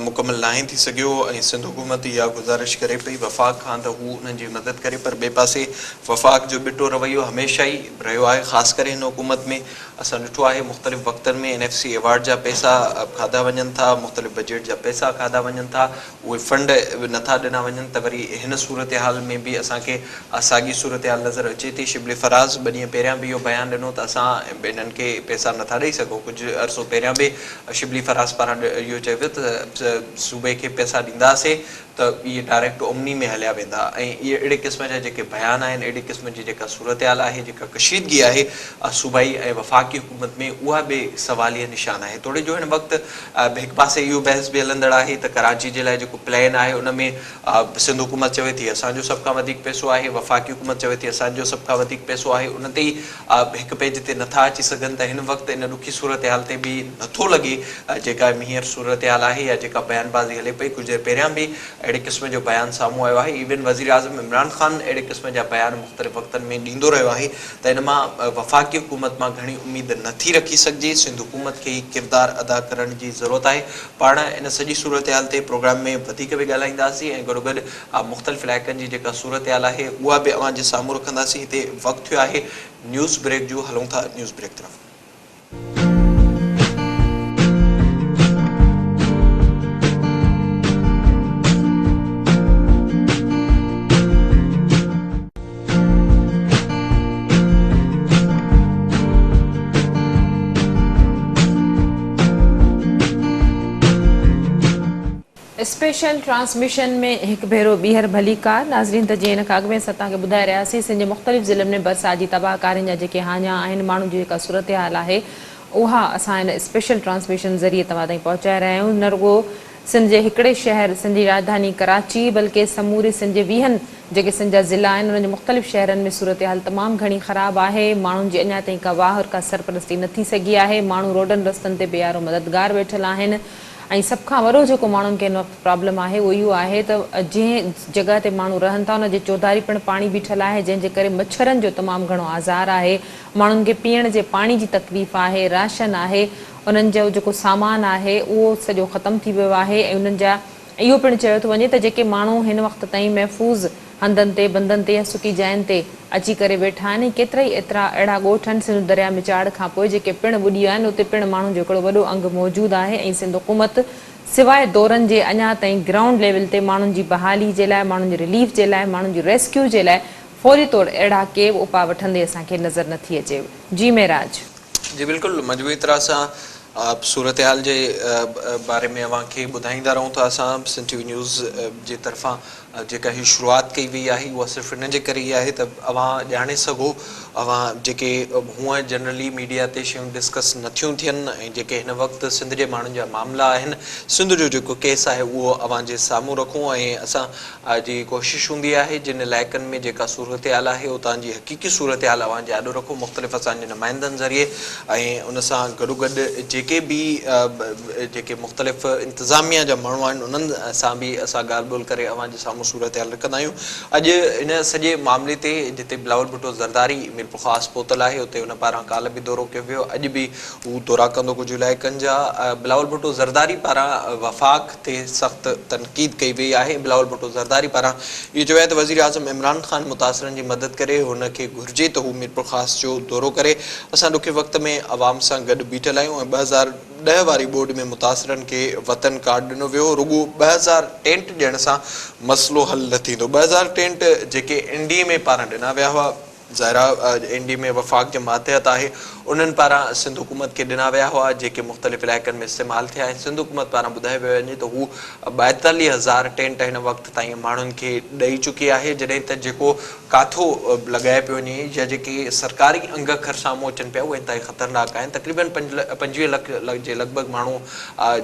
मुकमल नाहे थी सघियो ऐं सिंध हुकूमत इहा गुज़ारिश करे पई वफ़ाक़ खां त हू उन्हनि जी मदद करे। पर ॿिए पासे वफ़ाक़ जो बिटो रवैयो हमेशह ई रहियो आहे, ख़ासि करे हिन हुकूमत में। असां ॾिठो आहे मुख़्तलिफ़ वक़्तनि में NFC अवार्ड जा पैसा खाधा वञनि था, मुख़्तलिफ़ बजट जा पैसा खाधा वञनि था, उहे फंड नथा ॾिना वञनि। त वरी हिन सूरत हाल में बि असांखे साॻी सूरत हाल नज़र अचे थी। शिबली फराज़ 2 ॾींहं पहिरियां बि इहो बयानु ॾिनो त असां हिननि खे पैसा नथा ॾेई सघूं। कुझु अरसो पहिरियां बि शिबली फराज़ पारां इहो चयो वियो त सूबे खे पैसा ॾींदासीं त इहे डायरेक्ट ओमनी में हलिया वेंदा ऐं इहे अहिड़े क़िस्म जा जेके बयान आहिनि अहिड़े क़िस्म जी जेका सूरत हाल आहे जेका कशीदगी आहे सूबाई ऐं वफ़ाक़ी हुकूमत में उहा बि सवालिया निशान आहे। तोड़े जो हिन वक़्तु हिकु पासे इहो बहस बि हलंदड़ आहे त कराची जे लाइ जेको प्लान आहे उन में सिंध हुकूमत चवे थी असांजो सभ खां वधीक पैसो आहे, वफ़ाक़ी हुकूमत चवे थी असांजो सभ खां वधीक पैसो आहे, उन ते ई हिकु पेज ते नथा अची सघनि त हिन वक़्तु इन ॾुखी सूरत हाल ते बि नथो लॻे जेका हींअर सूरत हाल आहे या जेका बयानबाज़ी हले पई। कुझु देरि पहिरियां बि अहिड़े क़िस्म जो बयान साम्हूं आयो आहे। इवन वज़ीर आज़म इमरान ख़ान अहिड़े क़िस्म जा बयान मुख़्तलिफ़ वक़्तनि में ॾींदो रहियो आहे त इन मां वफ़ाक़ी हुकूमत मां घणी उमेद नथी रखी सघिजे। सिंध हुकूमत खे ई किरदारु अदा करण जी ज़रूरत आहे। पाण इन सॼी सूरत हाल ते प्रोग्राम में वधीक बि ॻाल्हाईंदासीं ऐं गॾोगॾु मुख़्तलिफ़ इलाइक़नि जी जेका सूरत हाल आहे उहा बि अव्हां जे साम्हूं रखंदासीं। हिते वक़्तु थियो आहे न्यूज़ ब्रेक जो, हलूं था न्यूज़ ब्रेक तरफ़। स्पेशल ट्रांसमिशन में एक भेरो बीहर भलीकार नाज़रीन त जीअं हिन खां अॻु में असां तव्हांखे ॿुधाए रहियासीं सिंध जे मुख़्तलिफ़ ज़िलनि में बरसात जी तबाहकारियुनि जा जेके हाञा आहिनि माण्हुनि जी जेका सूरत हाल आहे उहा असां हिन स्पेशल ट्रांसमिशन ज़रिए तव्हां ताईं पहुचाए रहिया आहियूं। न रुगो सिंध जे हिकिड़े शहर सिंध जी राजधानी कराची बल्कि समूरे सिंध जे 20 जेके सिंध जा ज़िला आहिनि उन्हनि जे मुख़्तलिफ़ शहरनि में सूरत हाल तमामु घणी ख़राबु आहे। माण्हुनि जी अञा ताईं का वाहर का सरपरस्ती न थी सघी आहे। माण्हू रोडनि रस्तनि ते बेयारो मददगार वेठल आहिनि ऐं सभ खां वॾो जेको माण्हुनि खे हिन वक़्तु प्रॉब्लम आहे उहो इहो आहे त जंहिं जॻह ते माण्हू रहनि था उन जे चौधारी पिणु पाणी बीठल आहे जंहिंजे करे मच्छरनि जो तमामु घणो आज़ार आहे। माण्हुनि खे पीअण जे पाणी जी तकलीफ़ आहे, राशन आहे, उन्हनि जो जेको सामान आहे उहो सॼो ख़तमु थी वियो आहे ऐं उन्हनि जा इहो पिणु चयो थो वञे त जेके माण्हू हिन वक़्तु ताईं महफ़ूज़ हंधनि ते बंदनि ते या सुकी जायुनि ते अची करे वेठा आहिनि। केतिरा ई एतिरा अहिड़ा ॻोठ आहिनि सिंध दरिया में चाढ़ खां पोइ जेके पिणु ॿुॾी आहिनि उते पिणु माण्हुनि जो हिकिड़ो वॾो अंग मौजूदु आहे ऐं सिंध हुकूमत सवाइ दौरनि जे अञा ताईं ग्राउंड लेवल ते माण्हुनि जी बहाली जे लाइ, माण्हुनि जी रिलीफ जे लाइ, माण्हुनि जी रेस्क्यू जे लाइ फौरी तौरु अहिड़ा के उपा वठंदे असांखे नज़र नथी अचे। जी मेराज जी बिल्कुलु मजबूरी तरह सां सूरत हाल जे बारे में अव्हांखे ॿुधाईंदा रहूं था। असां सिंध टीवी न्यूज़ जे तरफ़ां जेका ही शुरूआति कई वई आहे उहा सिर्फ़ु इन जे करे ई आहे त अव्हां ॼाणे सघो अव्हां जेके हूअं जनरली मीडिया ते शयूं डिस्कस नथियूं थियनि ऐं जेके हिन वक़्तु सिंध जे माण्हुनि जा मामला आहिनि सिंध जो जेको केस आहे उहो अव्हां जे साम्हूं रखूं ऐं असां जी कोशिशि हूंदी आहे जिन इलाइक़नि में जेका सूरत हाल आहे उतां जी हक़ीक़ी सूरत हाल अव्हां जे आॾो रखूं मुख़्तलिफ़ असांजे नुमाइंदनि ज़रिए ऐं उन सां गॾोगॾु जेके बि जेके मुख़्तलिफ़ इंतिज़ामिया जा माण्हू आहिनि उन्हनि सां बि असां ॻाल्हि ॿोल करे अव्हां जे साम्हूं सूरत हाल रखंदा आहियूं। अॼु इन सॼे मामले ते जिते बिलावल भुट्टो ज़रदारी मीरपुर ख़ासि पहुतल आहे उते हुन पारां काल्ह बि दौरो कयो वियो, अॼु बि हू दौरा कंदो कुझु इलाइक़नि जा। बिलावल भुट्टो ज़रदारी पारां वफ़ाक़ ते सख़्तु तनक़ीद कई वई आहे। बिलावल भुट्टो ज़रदारी पारां इहो चयो आहे त वज़ीर आज़म इमरान ख़ान मुतासिरनि जी मदद करे हुनखे घुरिजे त हू मीरपुर ख़ासि जो दौरो करे। असां ॾुखे वक़्त में आवाम सां गॾु बीठल आहियूं ऐं 2010 वारी बोर्ड में मुतासिरनि खे वतन कार्ड ॾिनो वियो। रुगो 2000 टेंट ॾियण सां मसइलो हल न थींदो। 2000 टेंट जेके एनडीए में पारां ॾिना विया हुआ, ज़ाहिरा एनडीए में वफ़ाक़ जे मातहत आहे, उन्हनि पारां सिंध हुकूमत खे ॾिना विया हुआ जेके मुख़्तलिफ़ इलाइक़नि में इस्तेमालु थिया ऐं सिंध हुकूमत पारां ॿुधायो वियो वञे त हू 42,000 टेंट हिन वक़्त ताईं माण्हुनि खे ॾेई चुकी आहे। जॾहिं त जेको काथो लॻाए पियो वञे या जेके सरकारी अंग अखर साम्हूं अचनि पिया उहे इंतिहाई ख़तरनाक आहिनि। तक़रीबन 25 लख जे लॻभॻि माण्हू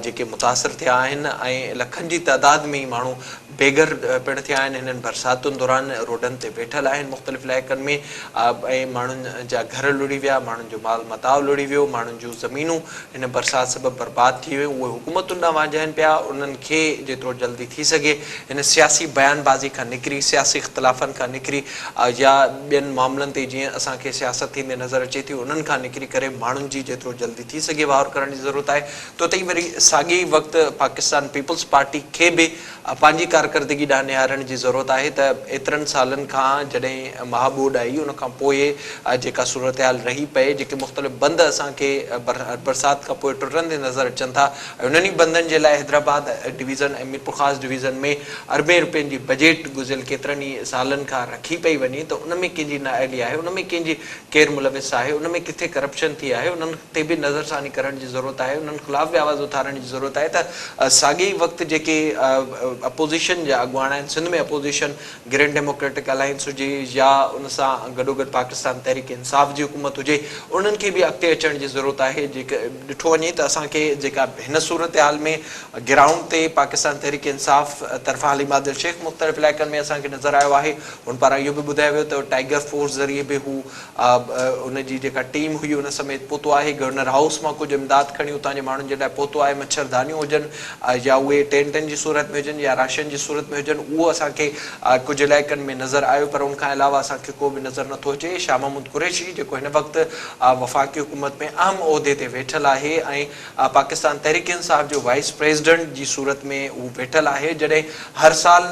जेके मुतासिर थिया आहिनि ऐं लखनि जी तइदाद में ई माण्हू बेघर पिणु थिया आहिनि। हिननि बरसातुनि दौरान रोडनि ते वेठल आहिनि मुख़्तलिफ़ इलाइक़नि में ऐं माण्हुनि जा घर लुड़ी विया, माण्हुनि जो माल मताउ लुड़ी वियो, माण्हुनि जूं ज़मीनूं हिन बरसाति सबबु बर्बाद थी वियूं। उहे हुकूमतुनि ॾांहुं वांझनि पिया। उन्हनि खे जेतिरो जल्दी थी सघे हिन सियासी बयानबाज़ी खां निकिरी, सियासी इख़्तिलाफ़नि खां निकिरी या ॿियनि मामलनि ते जीअं असांखे सियासत थींदे नज़र अचे थी उन्हनि खां निकिरी करे माण्हुनि जी जेतिरो जल्दी थी सघे वार करण जी ज़रूरत आहे। तो तई वरी साॻी वक़्तु पाकिस्तान पीपल्स पार्टी खे बि पंहिंजी कारकर्दगी ॾांहुं निहारण जी ज़रूरत आहे त एतिरनि सालनि खां जॾहिं महाबोर्ड आई उन खां पोइ जेका सूरत हाल रही पए, जेके मुख़्तलिफ़ बंद असांखे बरसाति खां पोइ टुटंदे नज़र अचनि था। उन्हनि बंदनि जे लाइ हैदराबाद डिवीज़न ऐं मीरपुर ख़ासि डिवीज़न में अरबें रुपयनि जी बजट गुज़िरियल केतिरनि ई सालनि खां रखी पई वञे, त उन में कंहिंजी नाअहली आहे, उन में कंहिंजी केरु मुलविस आहे, उन में किथे करप्शन थी आहे, उन्हनि ते बि नज़रसानी करण जी ज़रूरत आहे, उन्हनि ख़िलाफ़ बि आवाज़ उथारण जी ज़रूरत आहे। त साॻे ई वक़्तु जेके अपोज़िशन जा अॻुवान आहिनि, सिंध में अपोज़िशन ग्रीन डेमोक्रेटिक अलायंस हुजे या उन सां गॾोगॾु पाकिस्तान तहरीक इंसाफ़ जी हुकूमत हुजे, उन्हनि खे बि अॻिते अचण जी ज़रूरत आहे। जेके ॾिठो वञे त असांखे जेका हिन सूरत हाल में ग्राउंड ते पाकिस्तान तहरीक इंसाफ़ तरफ़ां अली मादिल शेख मुख़्तलिफ़ इलाइक़नि में असांखे नज़र आयो आहे। हुन पारां इहो बि ॿुधायो वियो त टाइगर फोर्स ज़रिए बि हू उनजी जेका टीम हुई उन समेत पहुतो आहे। गवर्नर हाउस मां कुझु इमदाद खणी उतां जे माण्हुनि जे लाइ पहुतो आहे। मच्छरदानियूं हुजनि या उहे टेंटनि जी सूरत में हुजनि या राशन जी सूरत में हुजनि, उहो असांखे कुझु इलाइक़नि में नज़र आयो, पर उनखां अलावा असांखे को बि नज़र नथो अचे। शाह महमूद कुरैशी जेको हिन वक़्तु वफ़ाक़ी हुकूमत में अहम उहिदे ते वेठल आहे ऐं पाकिस्तान तहरीक इंसाफ़ जो वाइस प्रेसिडेंट जी सूरत में उहो वेठल आहे। जॾहिं हर साल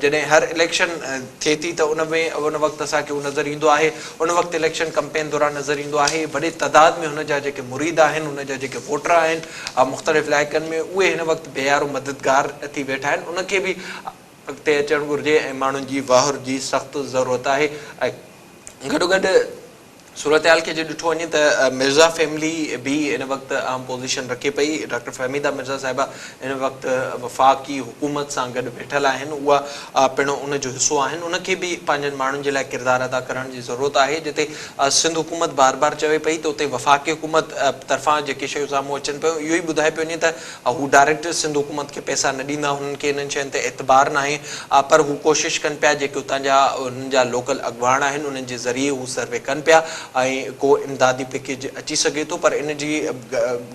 जॾहिं हर इलेक्शन थिए थी त उन वक़्तु असांखे उहो नज़र ईंदो आहे, उन वक़्तु इलेक्शन कैंपेन दौरान नज़र ईंदो आहे। वॾे तइदाद में हुन जा जेके मुरीद आहिनि, हुन जा जेके वोटर आहिनि मुख़्तलिफ़ इलाइक़नि में, उहे हिन वक़्तु बेयारो मददगार थी वेठा आहिनि। उनखे बि अॻिते अचणु घुरिजे ऐं माण्हुनि जी वाहुर जी सख़्तु ज़रूरत आहे। ऐं गॾोगॾु सूरत हाल खे जे ॾिठो वञे त मिर्ज़ा फैमिली बि हिन वक़्तु अहम पोज़ीशन रखे पई। डॉक्टर फ़हमीदा मिर्ज़ा साहिबा हिन वक़्तु वफ़ाक़ी हुकूमत सां गॾु वेठल आहिनि, उहा पिणु उनजो हिसो आहिनि। उनखे बि पंहिंजनि माण्हुनि जे लाइ किरदारु अदा करण जी ज़रूरत आहे। जिते सिंध हुकूमत बार बार चवे पई त उते वफ़ाक़ी हुकूमत तरफ़ां जेके शयूं साम्हूं अचनि पियूं, इहो ई ॿुधाए पियो वञे त हू डायरेक्ट सिंध हुकूमत खे पैसा न ॾींदा, हुननि खे इन्हनि शयुनि ते एतबार न आहे, पर हू कोशिशि कनि पिया जेके उतां जा उन्हनि जा लोकल अॻुवान आहिनि उन्हनि जे ज़रिए हू सर्वे कनि पिया ऐं को इमदादी पैकेज अची सघे थो, पर इन जी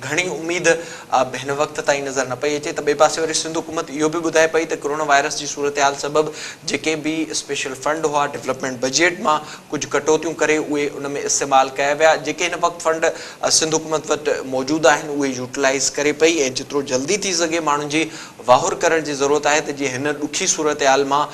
घणी उमेद हिन वक़्त ताईं नज़र न पई अचे। त ॿिए पासे वरी सिंध हुकूमत इहो बि ॿुधाए पई त कोरोना वायरस जी सूरत हाल सबबि जेके बि स्पेशल फंड हुआ डेवलपमेंट बजट मां कुझु कटौतियूं करे उहे उन में इस्तेमालु कया विया। जेके हिन वक़्तु फंड सिंध हुकूमत वटि मौजूदु आहिनि उहे यूटिलाइज़ करे पई ऐं जेतिरो जल्दी थी सघे माण्हुनि जी वाहुर करण जी ज़रूरत आहे त जीअं हिन ॾुखी सूरत हाल मां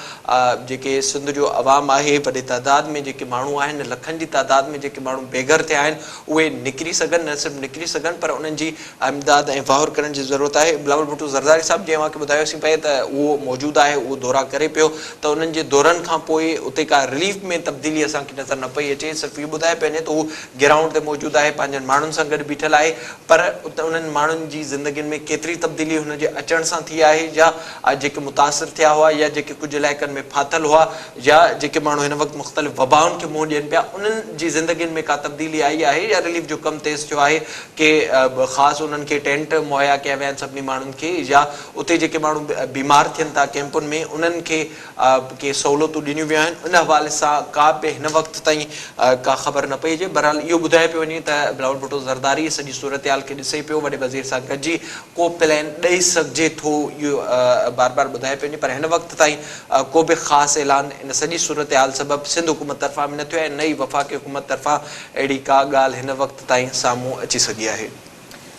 जेके सिंध जो अवाम आहे, वॾे तइदाद में जेके माण्हू आहिनि, लखनि जी तइदाद में जेके माण्हू बेघर थिया आहिनि, उहे निकिरी सघनि, न सिर्फ़ु निकिरी सघनि पर उन्हनि जी इमदाद ऐं वाहुर करण जी ज़रूरत आहे। बिलावल भुट्टो ज़रदारी साहिबु जीअं मूंखे ॿुधायोसीं पए त उहो मौजूदु आहे, उहो दौरा करे पियो, त उन्हनि जे दौरनि खां पोइ उते का रिलीफ में तब्दीली असांखे नज़र न पई अचे। सिर्फ़ु इहो ॿुधाए पियो वञे त उहो ग्राउंड ते मौजूदु आहे, पंहिंजनि माण्हुनि सां गॾु बीठल आहे, पर उन्हनि माण्हुनि जी ज़िंदगियुनि में केतिरी तब्दीली हुनजे अचण सां थी आहे, या जेके मुतासिर थिया हुआ, या जेके कुझु इलाइक़नि में फाथल हुआ, या जेके माण्हू हिन वक़्तु मुख़्तलिफ़ वबाउनि खे मुंहुं ॾियनि पिया, उन्हनि जी ज़िंदगियुनि में का तब्दीली आई आहे या रिलीफ जो कमु तेज़ थियो आहे कि ख़ासि उन्हनि खे टेंट मुहैया कया विया आहिनि सभिनी माण्हुनि खे, या उते जेके माण्हू बीमार थियनि था कैंपुनि में उन्हनि खे के सहूलियतूं ॾिनियूं वियूं आहिनि। उन हवाले सां का बि हिन वक़्तु ताईं का ख़बर न पई अचे। बहरहाल इहो ॿुधाए पियो वञे त बिलावल भुट्टो ज़रदारी सॼी सूरत हाल खे ॾिसे पियो, वॾे वज़ीर सां गॾिजी को प्लैन ॾेई सघिजे थो, इहो बार बार ॿुधाए पियो वञे, पर हिन वक़्तु ताईं को बि ख़ासि ऐलान इन सॼी सूरत हाल सबबि सिंध हुकूमत तरफ़ां बि न थियो ऐं नई वफ़ाक़ी हुकूमत तरफ़ां अहिड़ी का ॻाल्हि हिन वक़्तु ताईं साम्हूं अची सघी आहे।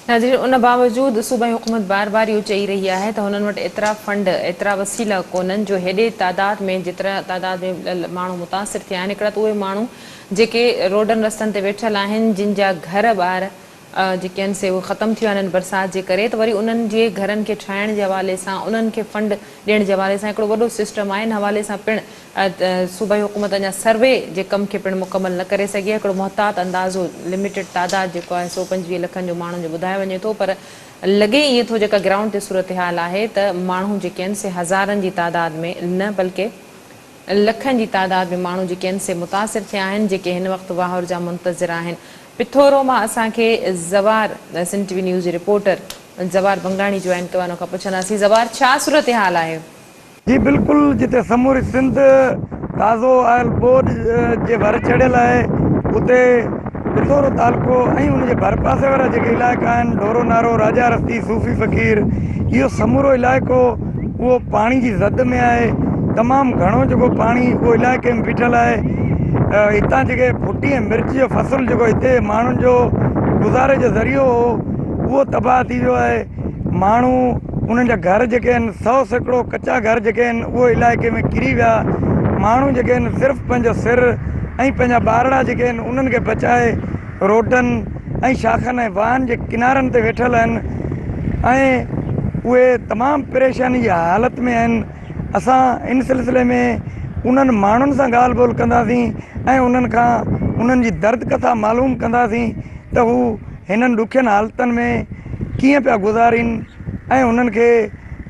नाज़रीन, उन बावजूदि सूबाई हुकूमत बार बार इहो चई रही आहे त हुननि वटि एतिरा फंड, एतिरा वसीला कोन्हनि जो हेॾे तादाद में जेतिरा तादाद में माण्हू मुतासिर थिया आहिनि। हिकिड़ा त उहे माण्हू जेके रोडनि रस्तनि ते वेठल आहिनि, जिन जा घर ॿार जेके आहिनि से उहे ख़तमु थी विया आहिनि बरसाति जे करे, त वरी उन्हनि जे घरनि खे ठाहिण जे हवाले सां, उन्हनि खे फंड ॾियण जे हवाले सां हिकिड़ो वॾो सिस्टम आहे। इन हवाले सां पिणु सूबाई हुकूमत अञा सर्वे जे कम खे पिणु मुकमल न करे सघी आहे। हिकिड़ो मुहतात अंदाज़ो लिमिटेड तादाद जेको आहे 125 लखनि जो माण्हुनि जो ॿुधायो वञे थो, पर लॻे ईअं थो जेका ग्राउंड ते सूरत हाल आहे त माण्हू जेके आहिनि से हज़ारनि जी तादाद में न बल्कि लखनि जी तादाद में माण्हू जेके आहिनि से मुतासिर थिया आहिनि, जेके हिन वक़्तु वाहुर जा मुंतज़िर आहिनि। पिथोरो मां असांखे ज़वार सिंध टीवी न्यूज़ जी रिपोर्टर ज़वार बंगाणी जॉइन कयो, हुन खां पुछंदासीं ज़वार छा सूरत हाल आहे? जी बिल्कुलु, जिते समूरी सिंध ताज़ो आयल बोझ जे भर चढ़ियल आहे उते पिथोरो तालुको ऐं उनजे भर पासे वारा जेके इलाइक़ा आहिनि, ढोरो नारो, राजा रस्ती, सूफ़ी फ़कीर, इहो समूरो इलाइक़ो उहो पाणी जी ज़द में आहे। तमामु घणो जेको पाणी उहो इलाइक़े में बीठल आहे। हितां जेके फुटी ऐं मिर्च जो फ़सुलु जेको हिते माण्हुनि जो गुज़ारे जो ज़रियो हो उहो तबाह थी वियो आहे। माण्हू उन्हनि जा घर जेके आहिनि 100 सैकड़ो कचा घर जेके आहिनि उहो इलाइक़े में किरी विया। माण्हू जेके आहिनि सिर्फ़ु पंहिंजो सिर ऐं पंहिंजा ॿारड़ा जेके आहिनि उन्हनि खे बचाए रोडनि ऐं शाखनि ऐं वाहन जे किनारनि ते वेठल आहिनि ऐं उहे तमामु परेशानी जी हालत में आहिनि। असां इन सिलसिले में उन्हनि माण्हुनि सां ॻाल्हि ॿोल कंदासीं ऐं उन्हनि खां उन्हनि जी दर्द कथा मालूम कंदासीं त हू हिननि ॾुखियनि हालतनि में कीअं पिया गुज़ारीनि ऐं उन्हनि खे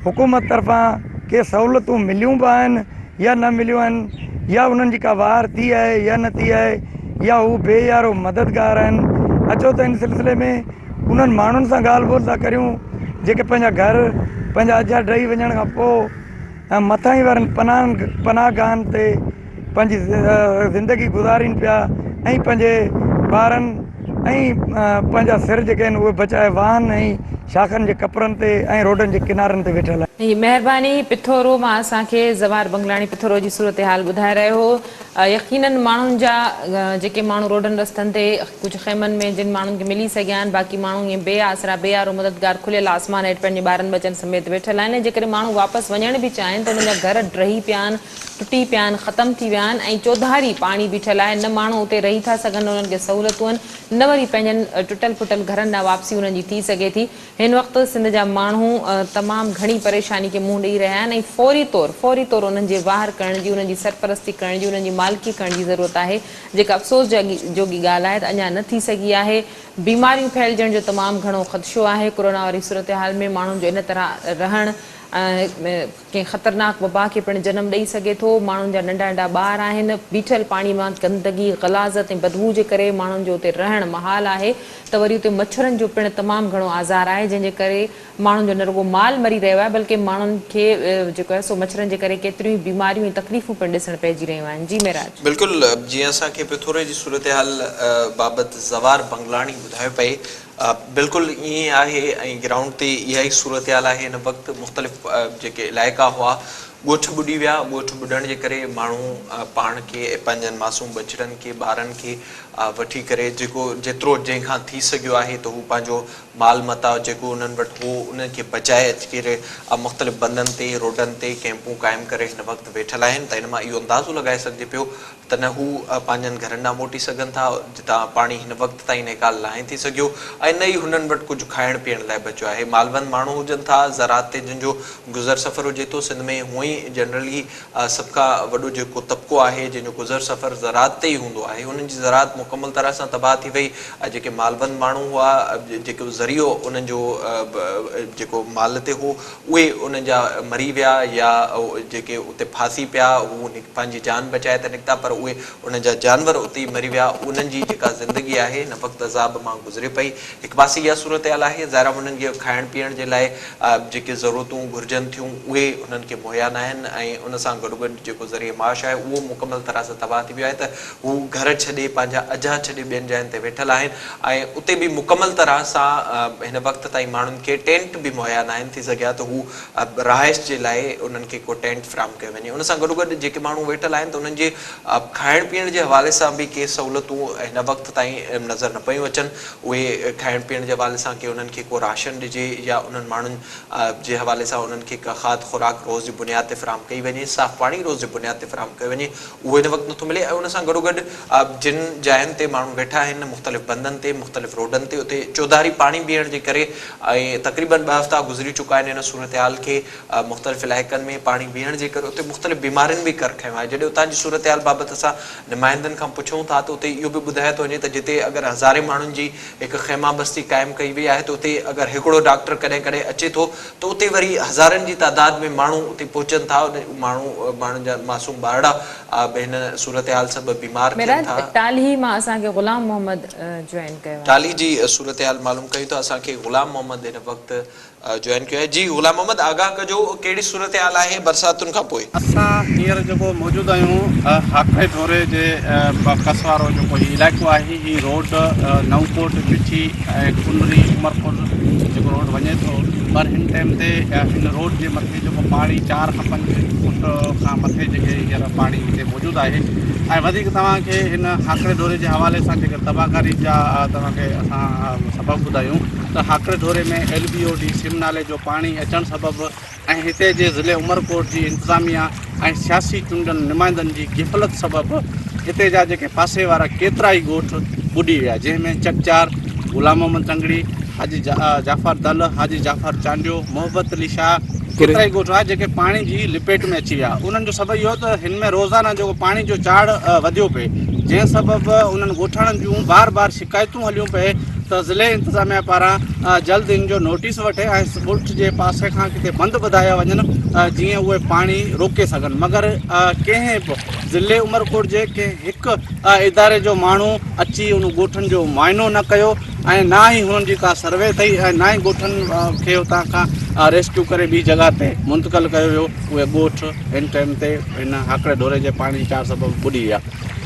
हुकूमत तरफ़ां के सहूलियतूं मिलियूं बि आहिनि या न मिलियूं आहिनि, या उन्हनि जी का वार थी आहे या न थी आहे, या हू बेयारो मददगार आहिनि। अचो त इन सिलसिले में उन्हनि माण्हुनि सां ॻाल्हि ॿोल था करियूं जेके पंहिंजा घर पंहिंजा अजा ॾेई वञण खां पोइ मथां ई वारनि पनाहगाहनि ते पंहिंजी ज़िंदगी गुज़ारीनि पिया ऐं पंहिंजे ॿारनि ऐं पंहिंजा सिर जेके आहिनि उहे बचाए वाहन ऐं शाखनि जे कपिड़नि ते ऐं रोडनि जे किनारनि ते वेठल आहिनि। महिरबानी पिथोरो मां असांखे ज़वार बंगलाणी पिथोरो जी सूरत हाल ॿुधाए रहियो हो। यकीनन माण्हुनि जा जेके माण्हू रोडनि रस्तनि ते कुझु ख़ैमनि में जिन माण्हुनि खे मिली सघिया आहिनि, बाक़ी माण्हू ईअं बेआसरा बेयारो मददगार खुलियल आसमान हेठि पंहिंजे ॿारनि बचनि समेत वेठल आहिनि। जेकॾहिं माण्हू वापसि वञण बि चाहिनि त उन्हनि जा घर ड्रही पिया आहिनि, टुटी पिया आहिनि, ख़तमु थी विया आहिनि ऐं चौधारी पाणी बीठल आहे। न माण्हू उते रही था सघनि, उन्हनि खे सहूलियतूं आहिनि, न वरी पंहिंजनि टुटल फुटल घरनि ॾांहुं वापसी उन्हनि जी थी सघे थी। हिन वक़्तु सिंध जा माण्हू तमामु घणी परेशानी खे मुंहुं ॾेई रहिया आहिनि ऐं फौरी तौर उन्हनि जे वाहर करण जी, उन्हनि जी सरपरस्ती करण जी, उन्हनि जी मालिकी करण जी ज़रूरत आहे, जेका अफ़सोस जोगी ॻाल्हि आहे त अञा न थी सघी आहे। बीमारियूं फैलजण जो तमामु घणो ख़दशो आहे। कोरोना वारी सूरत हाल में माण्हुनि जो इन तरह रहणु कंहिं ख़तरनाक वबा खे पिणु जनमु ॾेई सघे थो। माण्हुनि जा नंढा नंढा ॿार आहिनि, बीठल पाणी मां गंदगी ग़लाज़त ऐं बदबू जे करे माण्हुनि जो उते रहणु महाल आहे। त वरी उते मच्छरनि जो पिणु तमामु घणो आज़ार आहे, जंहिंजे करे माण्हुनि जो न रुॻो माल मरी रहियो आहे, बल्कि माण्हुनि खे जेको आहे सो मच्छरनि जे करे केतिरियूं बीमारियूं ऐं तकलीफ़ूं पिणु ॾिसणु पइजी रहियूं आहिनि। जी मेराज। बिल्कुलु, जीअं असांखे पिथोरे जी सूरत हाल बाबति ज़वार बंगलाणी ॿुधायो पई, बिल्कुलु ईअं आहे ऐं ग्राउंड ते इहा ई सूरत हाल आहे। हिन वक़्तु मुख़्तलिफ़ जेके इलाइक़ा हुआ ॻोठ ॿुॾी विया। ॻोठ ॿुॾण जे करे माण्हू पाण खे पंहिंजनि मासूम बचड़नि खे ॿारनि खे वठी करे जेतिरो जंहिंखां थी सघियो आहे त हू पंहिंजो माल मता जेको उन्हनि वटि हो उन्हनि खे बचाए अची करे मुख़्तलिफ़ बंदनि ते रोडनि ते कैंपूं क़ाइमु करे हिन वक़्तु वेठल आहिनि। त हिन मां इहो अंदाज़ो लॻाए सघिजे पियो त न हू पंहिंजनि घरनि ॾांहुं मोटी सघनि था जितां पाणी हिन वक़्तु ताईं निकाल लाहे थी सघियो, ऐं न ई हुननि वटि कुझु खाइण पीअण लाइ बचियो आहे। मालवंद माण्हू हुजनि था, ज़रात ते जिन जो गुज़र सफ़र हुजे थो, सिंध में हूअं ई जनरली सभ खां वॾो जेको तबिको आहे जंहिंजो गुज़र सफ़र ज़रात ते ई हूंदो आहे, उन्हनि जी ज़रात मुकमल तरह सां तबाह थी वई। जेके मालवंद माण्हू हुआ, जेको ज़रियो उन्हनि जो जेको माल ते हो, उहे उन्हनि जा मरी विया या जेके उते फासी पिया हू पंहिंजी जान बचाए त निकिता, पर उहे उन्हनि जा जानवर उते ई मरी विया। उन्हनि जी जेका ज़िंदगी आहे हिन वक़्तु अज़ाब मां गुज़रे पई। हिकु पासे इहा सूरत हाल आहे, ज़ाहिर उन्हनि खे खाइण पीअण जे लाइ जेके ज़रूरतूं घुरिजनि थियूं उहे उन्हनि खे मुहैया न आहिनि, ऐं उन सां गॾु गॾु जेको ज़रिए माश आहे उहो मुकमल तरह सां तबाह थी वियो आहे। त हू घर छॾे पंहिंजा अजा छॾे ॿियनि जायुनि ते वेठल आहिनि, ऐं उते बि मुकमल तरह सां हिन वक़्तु ताईं माण्हुनि खे टेंट बि मुहैया न आहिनि थी सघिया त हू रहाइश जे लाइ उन्हनि खे को टेंट फ्राहम कयो वञे। उन सां गॾु गॾु जेके माण्हू वेठल आहिनि त उन्हनि जे खाइण पीअण जे हवाले सां बि के सहूलियतूं हिन वक़्तु ताईं नज़र न पियूं अचनि। उहे खाइण पीअण जे हवाले सां की उन्हनि खे को राशन ॾिजे या उन्हनि माण्हुनि जे हवाले सां उन्हनि खे का खाद खुराक रोज़ जी बुनियाद ते फ्राहम कई वञे, साफ़ पाणी रोज़ जी बुनियाद ते फ्राहम कयो वञे, उहो हिन वक़्तु नथो मिले। ऐं उन सां गॾो गॾु जिन जायुनि ते माण्हू वेठा आहिनि मुख़्तलिफ़ बंदनि ते मुख़्तलिफ़ रोडनि ते, उते चौधारी पाणी बीहण जे करे ऐं तक़रीबन 2 हफ़्ता गुज़री चुका आहिनि हिन सूरत हाल खे। मुख़्तलिफ़ इलाइक़नि में पाणी बीहण जे करे उते मुख़्तलिफ़ बीमारियुनि बि कर खयो आहे। जॾहिं उतां जी सूरत हाल बाबति असां नुमाइंदनि खां पुछूं था त उते इहो बि ॿुधाए थो वञे त जिते अगरि हज़ारे माण्हुनि जी हिकु ख़ैमा बस्ती क़ाइमु कई वई आहे त उते अगरि हिकिड़ो डॉक्टर कॾहिं कॾहिं अचे थो त उते वरी हज़ारनि जी तादाद में माण्हू उते पहुचनि था। माण्हुनि जा मासूम ॿारड़ा हिन सूरत हाल सां बीमार थियनि था। टाली मां असांखे ग़ुलाम मोहम्मद जॉइन कयो, टाली जी सूरत हाल मालूम कई त असांखे ग़ुलाम मोहम्मद हिन वक़्तु जॉइन कयो आहे। जी ग़ुलाम मोहम्मद, आगाह कजो कहिड़ी सूरत हाल आहे बरसातुनि खां पोइ? असां हींअर जेको मौजूदु आहियूं हाकरे ढोरे जे कस वारो जेको इलाइक़ो आहे, हीअ रोड नवकोट पिछी ऐं कुनरी उमरपुर जेको रोड वञे थो, पर हिन टाइम ते हिन रोड जे मथे जेको पाणी 4 खां 5 फुट खां मथे जेके हींअर पाणी हिते मौजूदु आहे। ऐं वधीक तव्हांखे हिन हाकरे ढोरे जे हवाले सां जेके तबाहकारी जा तव्हांखे असां सबबु ॿुधायूं त हाकरे ढोरे में LBOD सिम नाले जो पाणी अचणु सबबु ऐं हिते जे ज़िले उमरकोट जी इंतिज़ामिया ऐं सियासी चूंडनि नुमाइंदनि जी गिफ़लत सबबु हिते जा जेके पासे वारा केतिरा ई ॻोठ ॿुॾी विया, जंहिंमें चकचार, ग़ुलाम मोहम्मद तंगड़ी, हाजी जाफ़र दल, हाजी जाफ़र चांडियो, मोहब्बत अली शाह, केतिरा ई ॻोठ आहे जेके पाणी जी लिपेट में अची विया। उन्हनि जो सबबु इहो त हिन में रोज़ाना जेको पाणी जो चाढ़ वधियो पए, जंहिं सबबु उन्हनि ॻोठणनि जूं बार बार शिकायतूं हलियूं पए त ज़िले इंतिज़ामिया पारां जल्द इन जो नोटिस वठे ऐं ॻोठ जे पासे खां किथे बंदि ॿुधाया वञनि जीअं उहे पाणी रोके सघनि। मगर कंहिं बि ज़िले उमरकोट जे कंहिं हिकु इदारे जो माण्हू अची उन ॻोठनि जो मुआइनो न कयो ऐं ना ई हुननि जी का सर्वे अथई ऐं ना ई ॻोठनि खे हुतां खां रेस्क्यू करे ॿी जॻह ते मुंतक़िल कयो वियो। उहे ॻोठ हिन टाइम ते हिन हाकड़े ढोरे जे पाणी चार सबबु ॿुॾी विया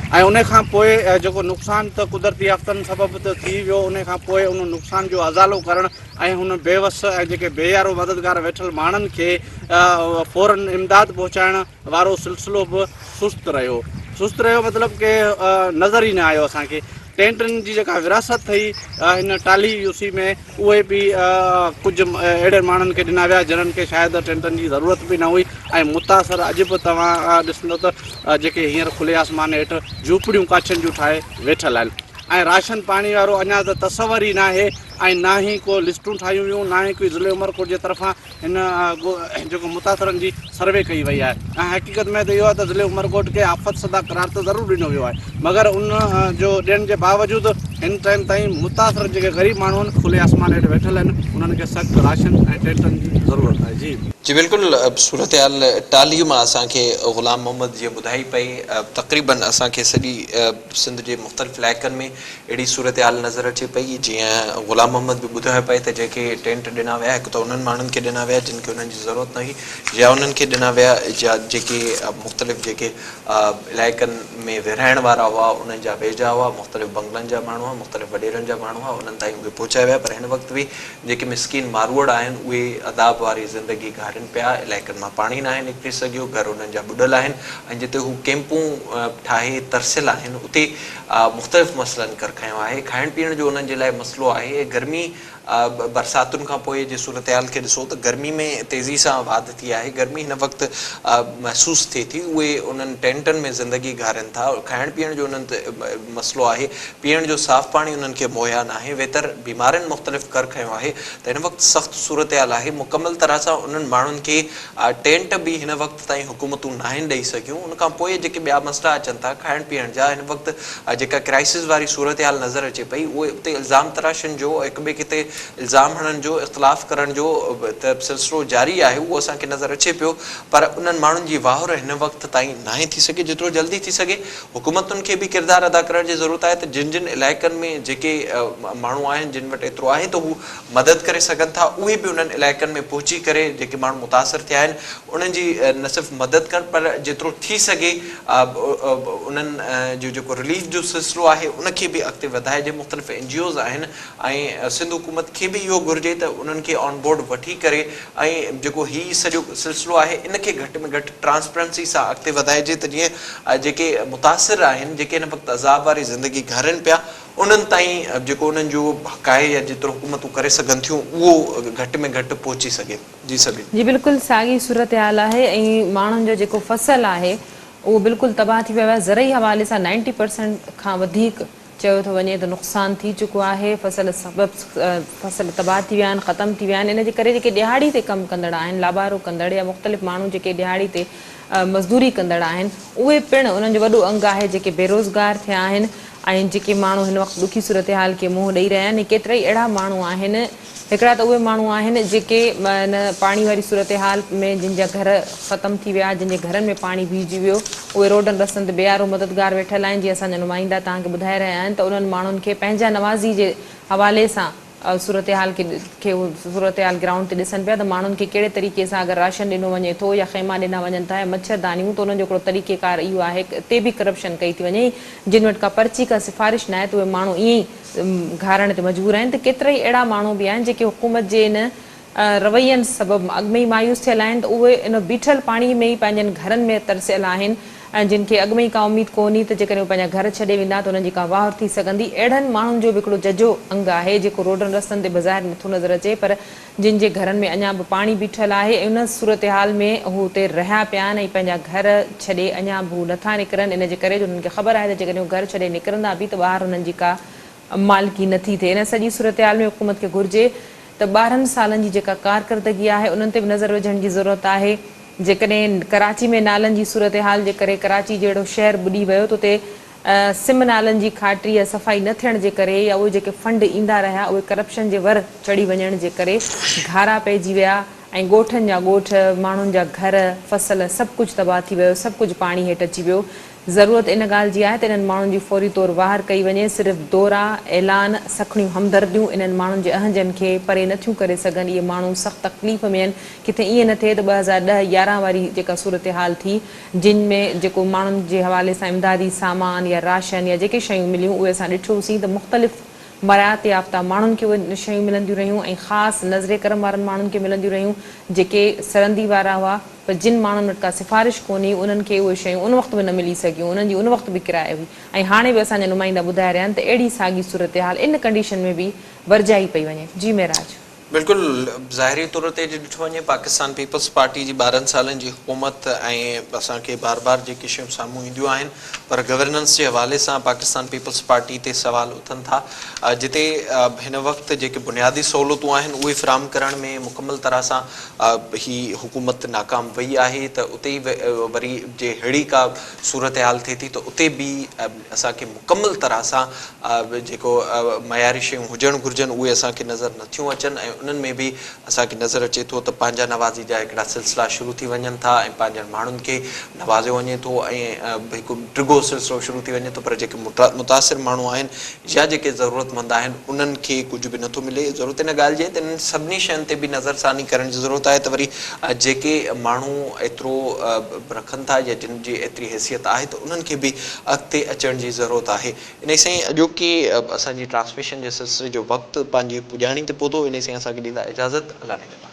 ऐं उन खां पोइ जेको नुक़सानु त कुदरती आफ़तनि सबबु त थी वियो, उन खां पोइ उन नुक़सान जो अज़ालो करणु ऐं हुन बेवस ऐं जेके बेयारो मददगार वेठल माण्हुनि खे फ़ौरन इमदाद पहुचाइण वारो सिलसिलो बि सुस्त रहियो मतिलबु कि नज़र ई न आयो असांखे। टेंटनि जी जेका विरासत थी हिन टाली यूसी में, उहे बि कुझु अहिड़े माण्हुनि खे ॾिना विया जिन्हनि खे शायदि टेंटनि जी ज़रूरत बि न हुई ऐं मुतासिर अॼु बि तव्हां ॾिसंदो त जेके हींअर खुले आसमान हेठि झूपड़ियूं काछनि जूं ठाहे वेठल आहिनि ऐं राशन पाणी वारो अञा त तसवर ई न आहे ऐं ना ई को लिस्टूं ठाहियूं वियूं, ना ई कोई ज़िले उमरकोट जे तरफ़ां हिन जेको मुतासिरनि जी सर्वे कई वई आहे। ऐं हक़ीक़त में त इहो आहे त ज़िले उमरकोट खे आफ़त सदा करार त ज़रूरु ॾिनो वियो आहे, मगर उन जो ॾियण जे बावजूदि हिन टाइम ताईं मुतासिर जेके ग़रीब माण्हू आहिनि खुले आसमान हेठि वेठल आहिनि, उन्हनि खे सख़्तु राशन ऐं टेंटनि जी ज़रूरत आहे। जी बिल्कुलु सूरत हाल टालीअ मां असांखे ग़ुलाम मोहम्मद जीअं ॿुधाई पई, तक़रीबन असांखे सॼी सिंध जे मुख़्तलिफ़ इलाइक़नि में अहिड़ी सूरत हाल नज़र अचे पई। जीअं ग़ुलाम मोहम्मद बि ॿुधाए पए त जेके टेंट ॾिना विया, हिकु त उन्हनि माण्हुनि खे ॾिना विया जिन खे उन्हनि जी ज़रूरत न हुई, या उन्हनि खे ॾिना विया या जेके मुख़्तलिफ़ जेके इलाइक़नि में विरहाइण वारा हुआ, उन्हनि जा वेझा हुआ, मुख़्तलिफ़ बंगलनि जा माण्हू हुआ, मुख़्तलिफ़ वॾेरनि जा माण्हू हुआ, उन्हनि ताईं उहे पहुचाया विया। पर हिन वक़्तु बि जेके मिसकीन मारवड़ आहिनि उहे अदाब वारी ज़िंदगी गारिन पिया, इलाइक़नि मां पाणी न आहे निकिरी सघियो, घर उन्हनि जा ॿुॾल आहिनि ऐं जिते हू कैंपूं ठाहे तरसियल आहिनि उते मुख़्तलिफ़ मसइलनि कर खयो आहे। खाइण पीअण जो उन्हनि जे लाइ मसइलो आहे। गर्मी बरसातुनि खां पोइ जे सूरत हाल खे ॾिसो त गर्मी में तेज़ी सां वाध थी आहे, गर्मी हिन वक़्तु महसूसु थिए थी, उहे उन्हनि टेंटनि में ज़िंदगी गारनि था। खाइण पीअण जो उन्हनि ते मसइलो आहे, पीअण जो साफ़ु पाणी उन्हनि खे मुहैया न आहे, वेतर बीमारियुनि मुख़्तलिफ़ कर खयो आहे। त हिन वक़्तु सख़्तु सूरत हाल आहे। मुकमल तरह सां उन्हनि माण्हुनि खे टेंट बि हिन वक़्तु ताईं हुकूमतूं न आहिनि ॾेई सघियूं। उनखां पोइ जेके ॿिया मसइला अचनि था खाइण पीअण जा, हिन वक़्तु जेका क्राइसिस वारी सूरत हाल नज़र अचे पई, उहे उते इल्ज़ाम तराशनि जो, हिक ॿिए किथे इल्ज़ाम हणनि जो, इख़्तिलाफ़ करण जो त सिलसिलो जारी आहे, उहो असांखे नज़र अचे पियो। पर उन्हनि माण्हुनि जी वाहुर हिन वक़्तु ताईं नाहे थी सघे। जेतिरो जल्दी थी सघे हुकूमतुनि खे बि किरदारु अदा करण जी ज़रूरत आहे त जिन जिन इलाइक़नि में जेके माण्हू आहिनि जिन वटि एतिरो आहे त हू मदद करे सघनि था, उहे बि उन्हनि इलाइक़नि में पहुची करे जेके माण्हू मुतासिर थिया आहिनि उन्हनि जी न सिर्फ़ु मदद कनि, पर जेतिरो थी सघे उन्हनि जो जेको रिलीफ जो सिलसिलो आहे उनखे बि अॻिते वधाइजे। मुख़्तलिफ़ NGOs आहिनि ऐं सिंध हुकूमत खे बि इहो घुरिजे त उन्हनि खे ऑन बोर्ड वठी करे ऐं जेको हीउ सॼो सिलसिलो आहे इनखे घटि में घटि ट्रांसपेरेंसी सां अॻिते वधाइजे त जीअं जेके मुतासिर आहिनि, जेके हिन वक़्तु अज़ाब वारी ज़िंदगी घरनि पिया, उन्हनि ताईं जेको उन्हनि जो हक़ आहे या जेतिरो हुकूमतूं करे सघनि थियूं उहो घटि में घटि पहुची सघे। जी सभी जी बिल्कुलु साॻी सूरत हाल आहे ऐं माण्हुनि जो जेको फसल आहे उहो बिल्कुलु तबाह थी वियो आहे। ज़रई हवाले सां 90% खां वधीक चयो थो वञे त नुक़सानु थी चुको आहे। फसल तबाह थी विया आहिनि, ख़तमु थी विया आहिनि। इन जे करे जेके ॾिहाड़ी ते कमु कंदड़ आहिनि, लाबारो कंदड़ या मुख़्तलिफ़ माण्हू जेके ॾिहाड़ी ते मज़दूरी कंदड़ आहिनि, उहे पिणु उन्हनि जो वॾो अंग आहे जेके बेरोज़गार थिया आहिनि ऐं जेके माण्हू हिन वक़्तु ॾुखी सूरत हाल खे मुंहुं ॾेई रहिया आहिनि। केतिरा ई अहिड़ा माण्हू आहिनि, हिकिड़ा त उहे माण्हू आहिनि जेके हिन पाणी वारी सूरत हाल में जिन जा घर ख़तमु थी विया, जिन जे घरनि में पाणी भीजी वियो, उहे रोडनि रस्तनि ते बेयारो मददगार वेठल आहिनि। जीअं असांजा नुमाइंदा तव्हांखे ॿुधाए रहिया आहिनि त उन्हनि माण्हुनि खे पंहिंजा नवाज़ी जे हवाले सां सूरत हाल खे सूरत हाल ग्राउंड ते ॾिसनि पिया त माण्हुनि खे कहिड़े तरीक़े सां अगरि राशन ॾिनो वञे थो या ख़ैमा ॾिना वञनि था या मच्छरदानियूं, त उन्हनि जो हिकिड़ो तरीक़ेकार इहो आहे ते बि करप्शन कई थी वञे। जिन वटि का पर्ची का सिफ़ारिश न आहे त उहे माण्हू ईअं ई घारण ते मजबूर आहिनि। त केतिरा ई अहिड़ा माण्हू बि आहिनि जेके हुकूमत जे इन रवैयनि सबबु अॻु में ई मायूस थियल आहिनि, त उहे इन बीठल पाणी में ई पंहिंजनि घरनि में तरसियल आहिनि ऐं जिन खे अॻु में ई का उमेद कोन्हे त जेकॾहिं उहे पंहिंजा घर छॾे वेंदा त उन्हनि जी का वाहुर थी सघंदी। अहिड़नि माण्हुनि जो बि हिकिड़ो जजो अंग आहे जेको रोडनि रस्तनि ते बज़ारि नथो नज़र अचे, पर जिन जे घरनि में अञा बि पाणी बीठल आहे ऐं उन सूरत हाल में हू हुते रहिया पिया आहिनि ऐं पंहिंजा घर छॾे अञा बि हू नथा निकिरनि। इन जे करे उन्हनि खे ख़बर आहे त जेकॾहिं हू घर छॾे निकिरंदा बि त ॿाहिरि उन्हनि जी का मालिकी नथी थिए। इन सॼी सूरत हाल में हुकूमत खे घुरिजे त 12 सालनि जी जेका कारकर्दगी आहे उन्हनि ते बि नज़र विझण जी ज़रूरत आहे। जेकॾहिं कराची में नालनि जी सूरत हाल जे करे कराची जहिड़ो शहर ॿुॾी वियो त उते सिम नालनि जी खाटरी या सफ़ाई न थियण जे करे या उहे जेके फंड ईंदा रहिया उहे करप्शन जे वर चढ़ी वञण जे करे घारा पइजी विया ऐं ॻोठनि जा ॻोठ, माण्हुनि जा घर, फसल सभु कुझु तबाह थी वियो, सभु कुझु पाणी हेठि अची वियो। ज़रूरत इन ॻाल्हि जी आहे त इन्हनि माण्हुनि जी फौरी तौरु वाहर कई वञे। सिर्फ़ु दौरा, ऐलान, सखणियूं हमदर्दियूं इन्हनि माण्हुनि जे अहंजनि खे परे नथियूं करे सघनि। इहे माण्हू सख़्तु तकलीफ़ में आहिनि। किथे ईअं न थिए त 2010-11 वारी जेका सूरत हाल थी जिन में जेको माण्हुनि जे हवाले सां इमदादी सामान या राशन या जेके शयूं मिलियूं उहे असां ॾिठोसीं त मुख़्तलिफ़ मरायात याफ़्ता माण्हुनि खे उहे शयूं मिलंदियूं रहियूं ऐं ख़ासि नज़रे करम वारनि माण्हुनि खे मिलंदियूं रहियूं जेके सरहंदी वारा हुआ। पर जिन माण्हुनि वटि का सिफ़ारिश कोन्हे उन्हनि खे उहे शयूं उन वक़्तु बि न मिली सघियूं, उन्हनि जी उन वक़्तु बि किराए हुई। ऐं हाणे बि असांजा नुमाइंदा ॿुधाए रहिया आहिनि त अहिड़ी साॻी सूरत हाल इन कंडीशन में बि वरजाई पई वञे। जी मेराज। बिल्कुलु ज़ाहिरी तौर ते ॾिठो वञे पाकिस्तान पीपल्स पार्टी जी 12 सालनि जी हुकूमत ऐं असांखे बार बार जेके शयूं साम्हूं ईंदियूं आहिनि पर गवर्नेंस जे हवाले सां पाकिस्तान पीपल्स पार्टी ते सवाल उथनि था। जिते हिन वक़्तु जेके बुनियादी सहूलियतूं आहिनि उहे फ़राहम करण में मुकमल तरह सां ही हुकूमत नाकाम वई आहे त उते ई वरी जे अहिड़ी का सूरत हाल थिए थी त उते बि असांखे मुकमल तरह सां जेको मयारी शयूं हुजणु घुरिजनि उहे असांखे नज़र नथियूं अचनि ऐं उन्हनि में बि असांखे नज़र अचे थो त पंहिंजा नवाज़ी जा हिकिड़ा सिलसिला शुरू थी वञनि था ऐं पंहिंजनि माण्हुनि खे नवाज़ियो वञे थो ऐं हिकु डिघो सिलसिलो शुरू थी वञे थो। पर जेके मुतासिर माण्हू आहिनि या जेके ज़रूरतमंद आहिनि उन्हनि खे कुझु बि नथो मिले। ज़रूरत इन ॻाल्हि जी आहे त इन्हनि सभिनी शयुनि ते बि नज़रसानी करण जी ज़रूरत आहे त वरी जेके माण्हू एतिरो रखनि था या जिन जी एतिरी हैसियत आहे त उन्हनि खे बि अॻिते अचण जी ज़रूरत आहे। इन सां ई अॼोकी असांजी ट्रांसमिशन जे सिलसिले जो वक़्तु पंहिंजी पुॼाणी ते पहुतो। इन सां असांखे ॾींदा इजाज़त। अल्लाह ने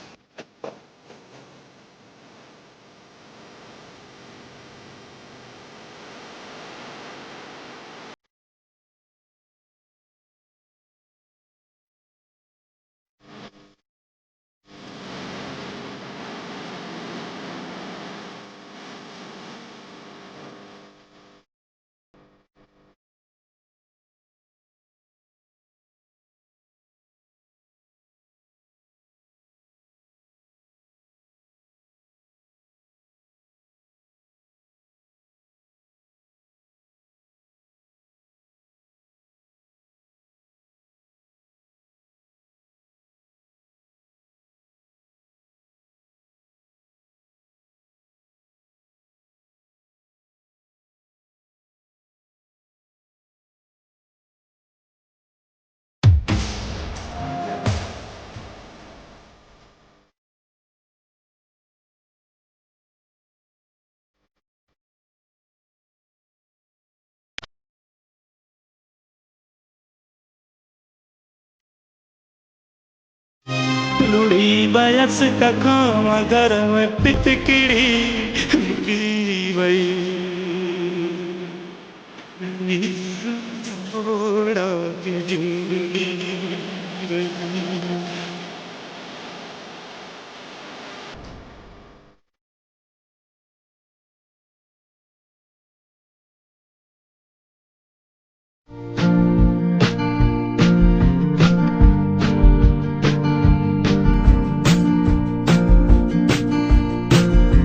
लुड़ी बयस का काम घर में पिटकिड़ी लुड़ी बई रोड़ा की जिंदगी